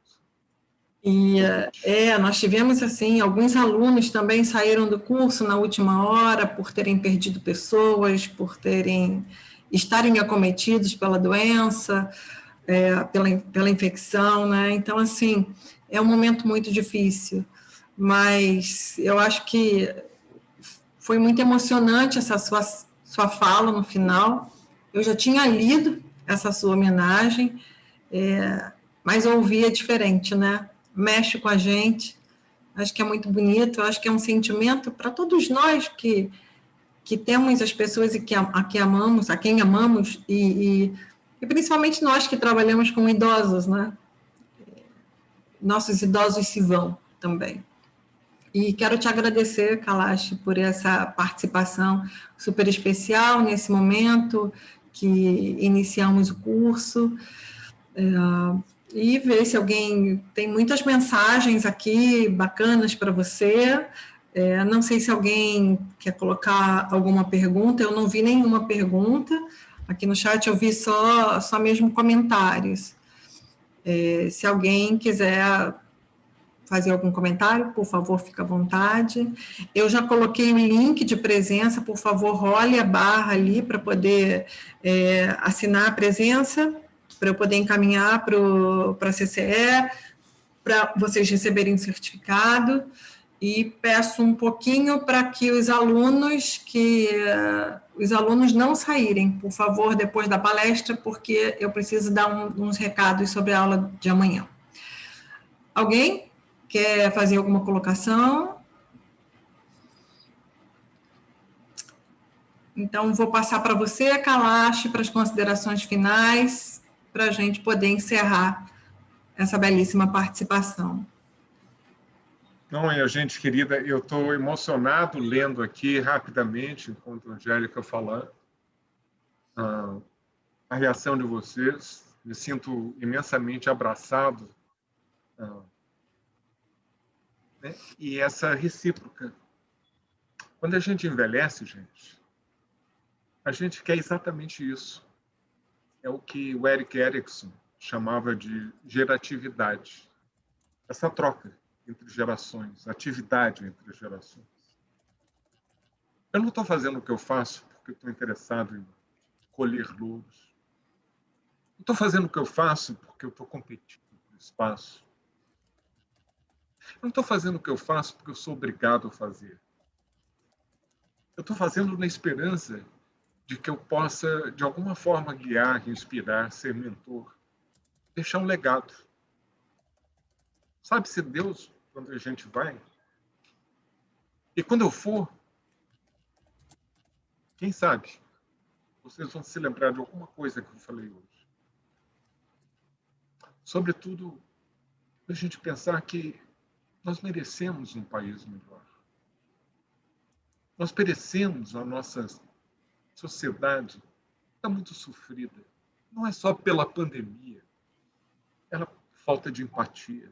Nós tivemos, assim, alguns alunos também saíram do curso na última hora por terem perdido pessoas, por estarem acometidos pela doença, pela infecção, né? Então, assim, é um momento muito difícil, mas eu acho que foi muito emocionante essa sua fala no final. Eu já tinha lido essa sua homenagem, mas ouvir é diferente, né? Mexe com a gente, acho que é muito bonito, acho que é um sentimento para todos nós que temos as pessoas a quem amamos, e principalmente nós que trabalhamos com idosos, né? Nossos idosos se vão também. E quero te agradecer, Kalash, por essa participação super especial nesse momento que iniciamos o curso. E ver se alguém... Tem muitas mensagens aqui bacanas para você. Não sei se alguém quer colocar alguma pergunta. Eu não vi nenhuma pergunta. Aqui no chat eu vi só mesmo comentários. Se alguém quiser fazer algum comentário, por favor, fique à vontade. Eu já coloquei o link de presença, por favor, role a barra ali para poder assinar a presença, para eu poder encaminhar para a CCE, para vocês receberem o certificado, e peço um pouquinho para que os alunos não saírem, por favor, depois da palestra, porque eu preciso dar uns recados sobre a aula de amanhã. Alguém quer fazer alguma colocação? Então, vou passar para você, Kalash, para as considerações finais, para a gente poder encerrar essa belíssima participação. Não, minha gente querida, eu estou emocionado lendo aqui rapidamente, enquanto a Angélica falando, a reação de vocês. Me sinto imensamente abraçado. Né? E essa recíproca. Quando a gente envelhece, gente, a gente quer exatamente isso. É o que o Erik Erikson chamava de geratividade. Essa troca entre gerações, atividade entre gerações. Eu não estou fazendo o que eu faço porque estou interessado em colher louros. Não estou fazendo o que eu faço porque eu estou competindo no espaço. Eu não estou fazendo o que eu faço porque eu sou obrigado a fazer. Eu estou fazendo na esperança de que eu possa, de alguma forma, guiar, inspirar, ser mentor, deixar um legado. Sabe-se Deus quando a gente vai? E quando eu for, quem sabe, vocês vão se lembrar de alguma coisa que eu falei hoje. sobretudo, a gente pensar que nós merecemos um país melhor. Nós merecemos a nossa sociedade, está muito sofrida. Não é só pela pandemia, é falta de empatia.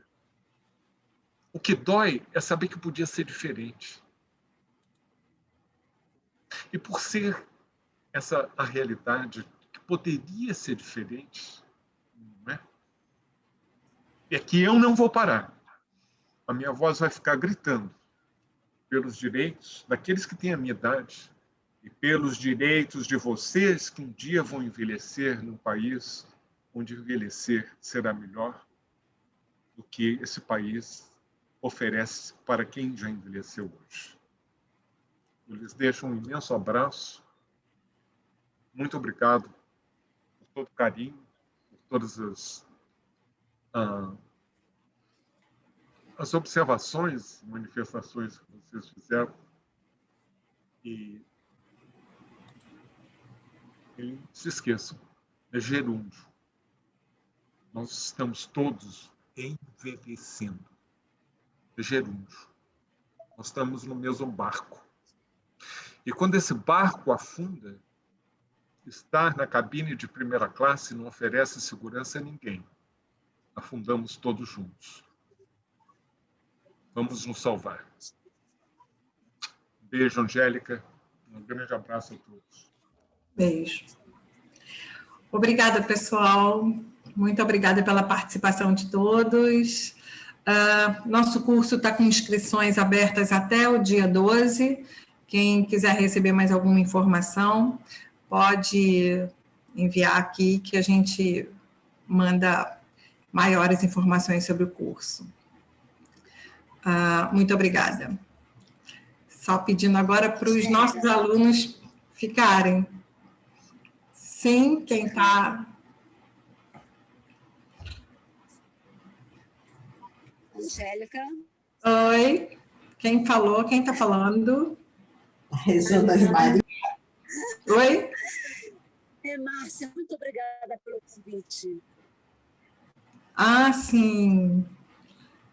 O que dói é saber que podia ser diferente. E por ser essa a realidade, que poderia ser diferente, não é? É que eu não vou parar. A minha voz vai ficar gritando pelos direitos daqueles que têm a minha idade e pelos direitos de vocês que um dia vão envelhecer num país onde envelhecer será melhor do que esse país oferece para quem já envelheceu hoje. Eu lhes deixo um imenso abraço. Muito obrigado por todo o carinho, por todas as observações, manifestações que vocês fizeram. E não se esqueçam, é gerúndio. Nós estamos todos envelhecendo. É gerúndio. Nós estamos no mesmo barco. E quando esse barco afunda, estar na cabine de primeira classe não oferece segurança a ninguém. Afundamos todos juntos. Vamos nos salvar. Beijo, Angélica. Um grande abraço a todos. Beijo. Obrigada, pessoal. Muito obrigada pela participação de todos. Nosso curso está com inscrições abertas até o dia 12. Quem quiser receber mais alguma informação, pode enviar aqui que a gente manda maiores informações sobre o curso. Muito obrigada. Só pedindo agora para os nossos alunos ficarem. Sim, quem está... Angélica. Oi, quem falou? Quem está falando? Oi? É, Márcia, muito obrigada pelo convite. Ah, sim.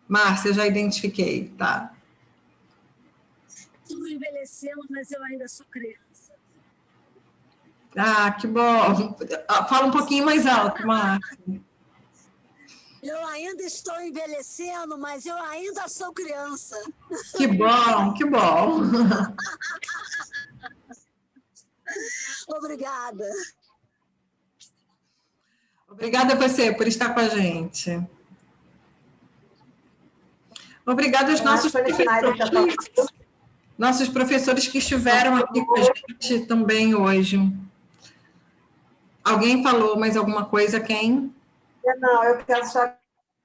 Márcia, já identifiquei, tá. Estou envelhecendo, mas eu ainda sou criança. Ah, que bom. Fala um pouquinho mais alto, Márcia. Eu ainda estou envelhecendo, mas eu ainda sou criança. Que bom, que bom. Obrigada. Obrigada a você por estar com a gente. Obrigada aos nossos professores. Nossos professores que estiveram aqui com a gente também hoje. Alguém falou mais alguma coisa? Quem? Não, eu quero só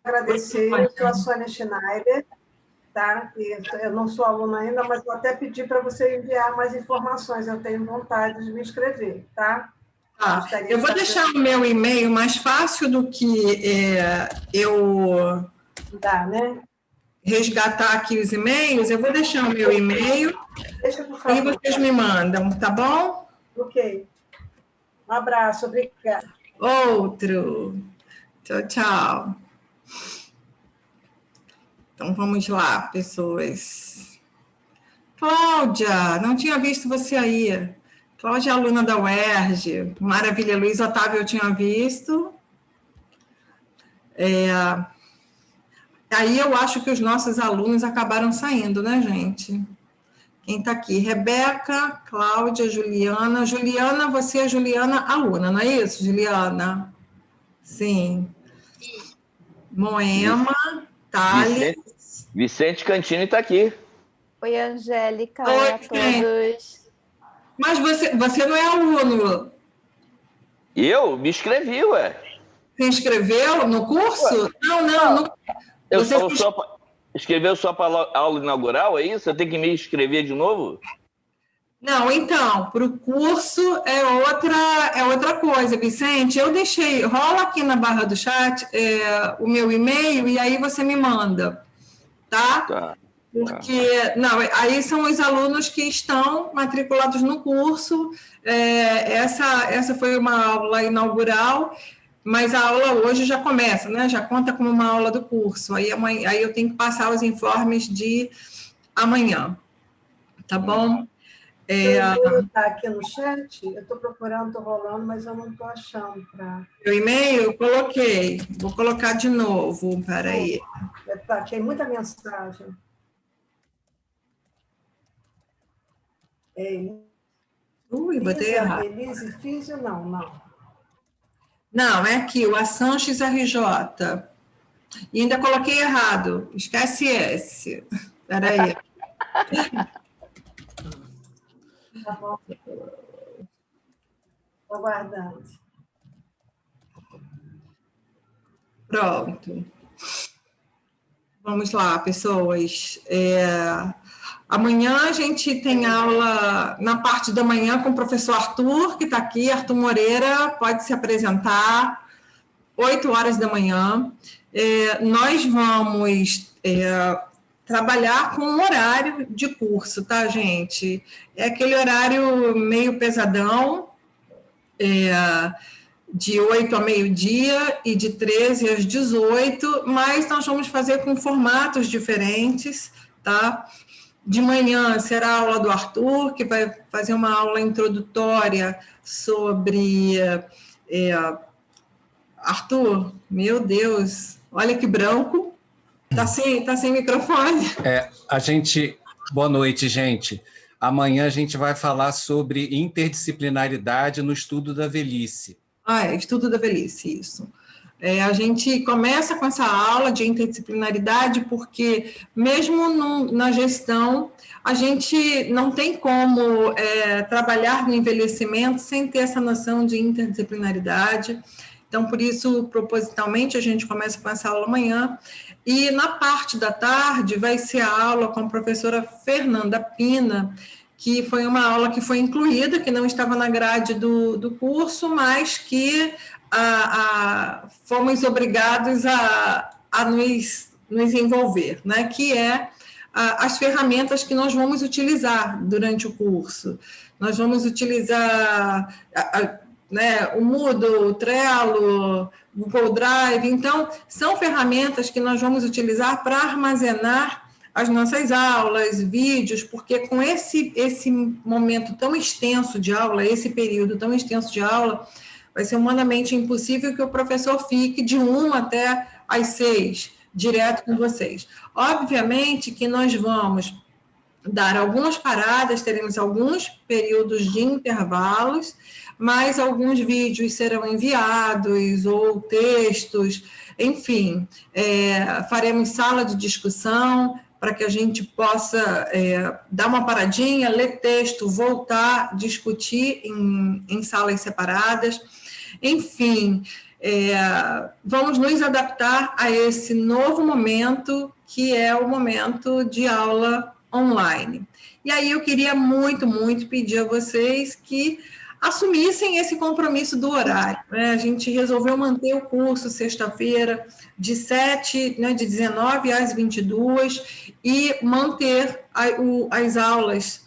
agradecer. Eu sou a Sônia Schneider, tá? Eu não sou aluna ainda, mas vou até pedir para você enviar mais informações. Eu tenho vontade de me inscrever, tá? Eu vou deixar o meu e-mail mais fácil do que eu resgatar aqui os e-mails. Eu vou deixar o meu e-mail e vocês me mandam, tá bom? Ok. Um abraço, obrigada. Outro. Tchau, tchau. Então, vamos lá, pessoas. Cláudia, não tinha visto você aí. Cláudia é aluna da UERJ. Maravilha, Luiz Otávio eu tinha visto. Aí eu acho que os nossos alunos acabaram saindo, né, gente? Quem está aqui? Rebeca, Cláudia, Juliana. Juliana, você é Juliana aluna, não é isso, Juliana? Sim. Moema, Thales. Vicente Cantini está aqui. Oi, Angélica. Oi, a todos. Mas você não é aluno? Eu me inscrevi, ué. Se inscreveu no curso? Não. Escreveu só para a aula inaugural, é isso? Eu tenho que me inscrever de novo? Não, então, para o curso é outra coisa, Vicente. Eu deixei, rola aqui na barra do chat o meu e-mail e aí você me manda, tá? Tá. Porque, não, aí são os alunos que estão matriculados no curso. Essa foi uma aula inaugural. mas a aula hoje já começa, né? Já conta como uma aula do curso. Aí eu tenho que passar os informes de amanhã, tá bom? Seu está aqui no chat, eu estou procurando, estou rolando, mas eu não estou achando para. O e-mail eu coloquei, vou colocar de novo, peraí. Deve estar aqui, muita mensagem. Botei errado. Elise Físio, não. Não, é aqui, o Assanges RJ. E ainda coloquei errado, esquece esse. Peraí. Tá bom. Estou aguardando. Pronto. Vamos lá, pessoas. Amanhã a gente tem aula na parte da manhã com o professor Arthur, que está aqui, Arthur Moreira, pode se apresentar, 8 horas da manhã. Nós vamos trabalhar com um horário de curso, tá, gente? É aquele horário meio pesadão, de 8 a meio-dia e de 13 às 18, mas nós vamos fazer com formatos diferentes, tá? De manhã será a aula do Arthur, que vai fazer uma aula introdutória sobre... Arthur, meu Deus, olha que branco, tá sem microfone. Boa noite, gente. Amanhã a gente vai falar sobre interdisciplinaridade no estudo da velhice. Estudo da velhice, isso. A gente começa com essa aula de interdisciplinaridade porque, mesmo na gestão, a gente não tem como trabalhar no envelhecimento sem ter essa noção de interdisciplinaridade. Então, por isso, propositalmente, a gente começa com essa aula amanhã. E, na parte da tarde, vai ser a aula com a professora Fernanda Pina, que foi uma aula que foi incluída, que não estava na grade do curso, mas que fomos obrigados a nos envolver, né? Que é as ferramentas que nós vamos utilizar durante o curso. Nós vamos utilizar o Moodle, o Trello, o Google Drive. Então, são ferramentas que nós vamos utilizar para armazenar as nossas aulas, vídeos, porque com esse momento tão extenso de aula, esse período tão extenso de aula, vai ser humanamente impossível que o professor fique de 1 até às 6, direto com vocês. Obviamente que nós vamos dar algumas paradas, teremos alguns períodos de intervalos, mas alguns vídeos serão enviados, ou textos, enfim, faremos sala de discussão, para que a gente possa dar uma paradinha, ler texto, voltar, discutir em salas separadas. Enfim, vamos nos adaptar a esse novo momento, que é o momento de aula online. E aí eu queria muito, muito pedir a vocês que assumissem esse compromisso do horário, né? A gente resolveu manter o curso sexta-feira de 19 às 22 e manter as aulas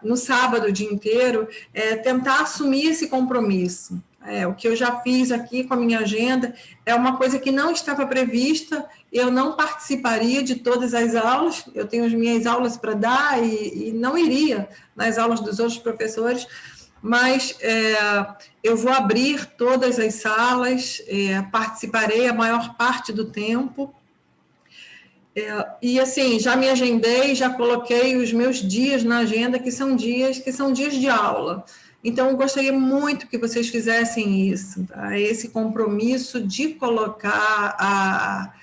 no sábado o dia inteiro, tentar assumir esse compromisso. O que eu já fiz aqui com a minha agenda é uma coisa que não estava prevista, eu não participaria de todas as aulas, eu tenho as minhas aulas para dar e não iria nas aulas dos outros professores, mas eu vou abrir todas as salas, participarei a maior parte do tempo, e assim, já me agendei, já coloquei os meus dias na agenda, que são dias de aula. Então, eu gostaria muito que vocês fizessem isso, tá? Esse compromisso de colocar,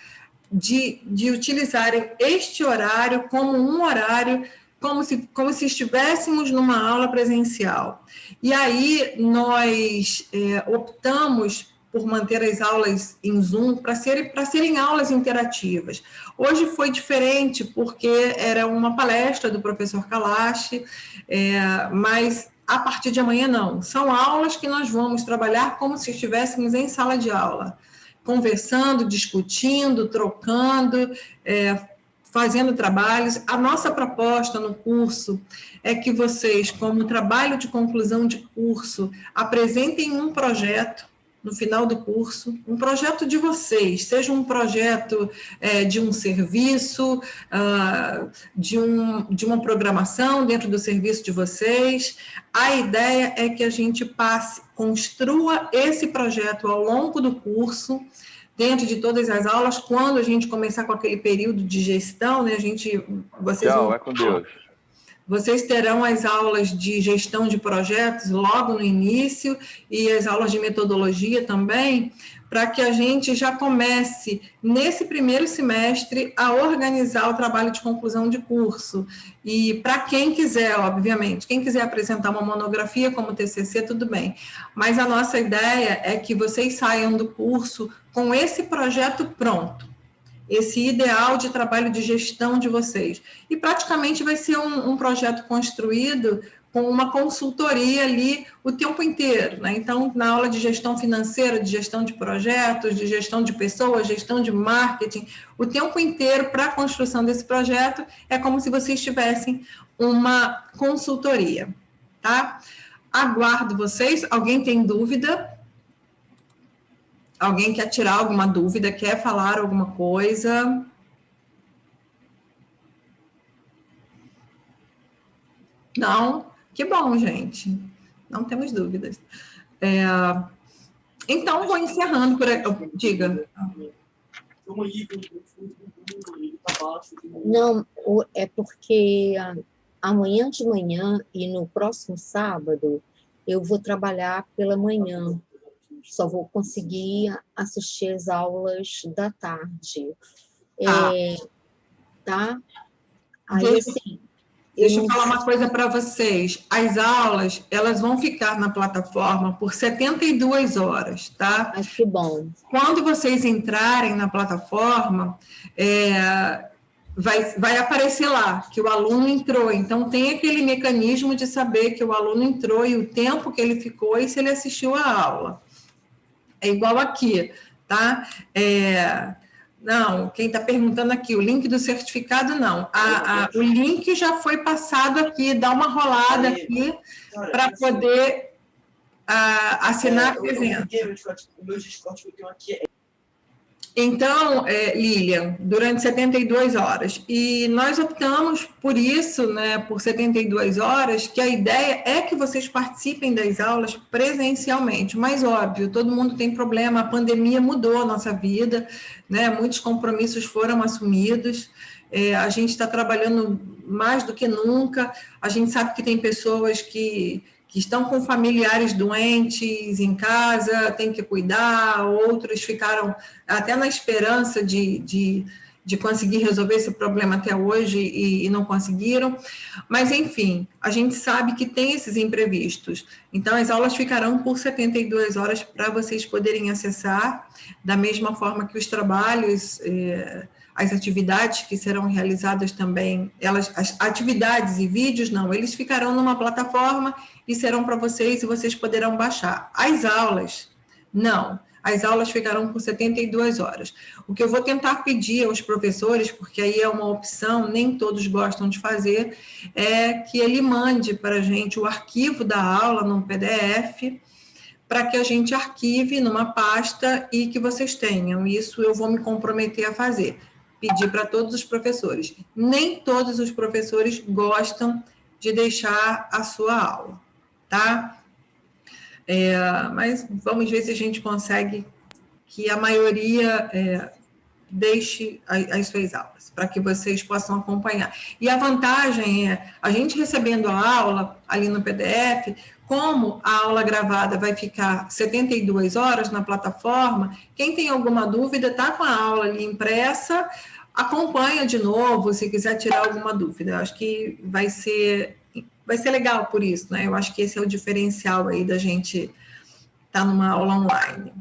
de utilizarem este horário como um horário, como se estivéssemos numa aula presencial. E aí, nós optamos por manter as aulas em Zoom para serem aulas interativas. Hoje foi diferente, porque era uma palestra do professor Kalash, mas a partir de amanhã não. São aulas que nós vamos trabalhar como se estivéssemos em sala de aula, conversando, discutindo, trocando, fazendo trabalhos. A nossa proposta no curso é que vocês, como trabalho de conclusão de curso, apresentem um projeto, no final do curso, um projeto de vocês, seja um projeto de um serviço, de uma programação dentro do serviço de vocês. A ideia é que a gente construa esse projeto ao longo do curso, dentro de todas as aulas. Quando a gente começar com aquele período de gestão, né, Tchau, é com Deus. Vocês terão as aulas de gestão de projetos logo no início e as aulas de metodologia também, para que a gente já comece, nesse primeiro semestre, a organizar o trabalho de conclusão de curso. E para quem quiser, obviamente, quem quiser apresentar uma monografia como TCC, tudo bem. Mas a nossa ideia é que vocês saiam do curso com esse projeto pronto, esse ideal de trabalho de gestão de vocês. E praticamente vai ser um projeto construído com uma consultoria ali o tempo inteiro, né? Então, na aula de gestão financeira, de gestão de projetos, de gestão de pessoas, gestão de marketing, o tempo inteiro para a construção desse projeto é como se vocês tivessem uma consultoria, tá? Aguardo vocês. Alguém tem dúvida? Alguém quer tirar alguma dúvida, quer falar alguma coisa? Não? Que bom, gente. Não temos dúvidas. Então, vou encerrando por aqui. Diga. Não, é porque amanhã de manhã e no próximo sábado eu vou trabalhar pela manhã. Só vou conseguir assistir as aulas da tarde. Tá? Aí, assim, deixa eu falar uma coisa para vocês. As aulas, elas vão ficar na plataforma por 72 horas, tá? Mas que bom. Quando vocês entrarem na plataforma, vai aparecer lá que o aluno entrou. Então, tem aquele mecanismo de saber que o aluno entrou e o tempo que ele ficou e se ele assistiu à aula. É igual aqui, tá? Não, quem está perguntando aqui, o link do certificado, não. O link já foi passado aqui, dá uma rolada aqui para poder assinar a presença. O meu Discord que eu tenho aqui Então, Lilian, durante 72 horas. E nós optamos por isso, né, por 72 horas, que a ideia é que vocês participem das aulas presencialmente. Mas, óbvio, todo mundo tem problema, a pandemia mudou a nossa vida, né, muitos compromissos foram assumidos, a gente está trabalhando mais do que nunca, a gente sabe que tem pessoas que estão com familiares doentes em casa, tem que cuidar, outros ficaram até na esperança de conseguir resolver esse problema até hoje e não conseguiram. Mas, enfim, a gente sabe que tem esses imprevistos. Então, as aulas ficarão por 72 horas para vocês poderem acessar, da mesma forma que os trabalhos, as atividades que serão realizadas também, as atividades e vídeos, não, eles ficarão numa plataforma e serão para vocês e vocês poderão baixar. As aulas, não. As aulas ficarão por 72 horas. O que eu vou tentar pedir aos professores, porque aí é uma opção, nem todos gostam de fazer, é que ele mande para a gente o arquivo da aula num PDF, para que a gente arquive numa pasta e que vocês tenham. Isso eu vou me comprometer a fazer. Pedir para todos os professores. Nem todos os professores gostam de deixar a sua aula, tá? Mas vamos ver se a gente consegue que a maioria deixe as suas aulas, para que vocês possam acompanhar. E a vantagem é, a gente recebendo a aula ali no PDF, como a aula gravada vai ficar 72 horas na plataforma, quem tem alguma dúvida, está com a aula ali impressa, acompanha de novo, se quiser tirar alguma dúvida. Eu acho que vai ser legal por isso, né? Eu acho que esse é o diferencial aí da gente estar numa aula online.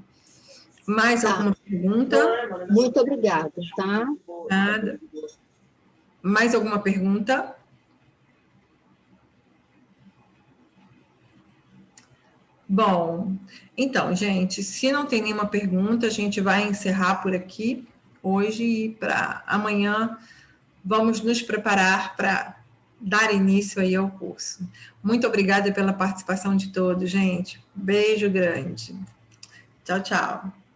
Mais alguma pergunta? Muito obrigada, tá? Nada. Mais alguma pergunta? Bom, então, gente, se não tem nenhuma pergunta, a gente vai encerrar por aqui hoje e para amanhã vamos nos preparar para dar início aí ao curso. Muito obrigada pela participação de todos, gente. Beijo grande. Tchau, tchau.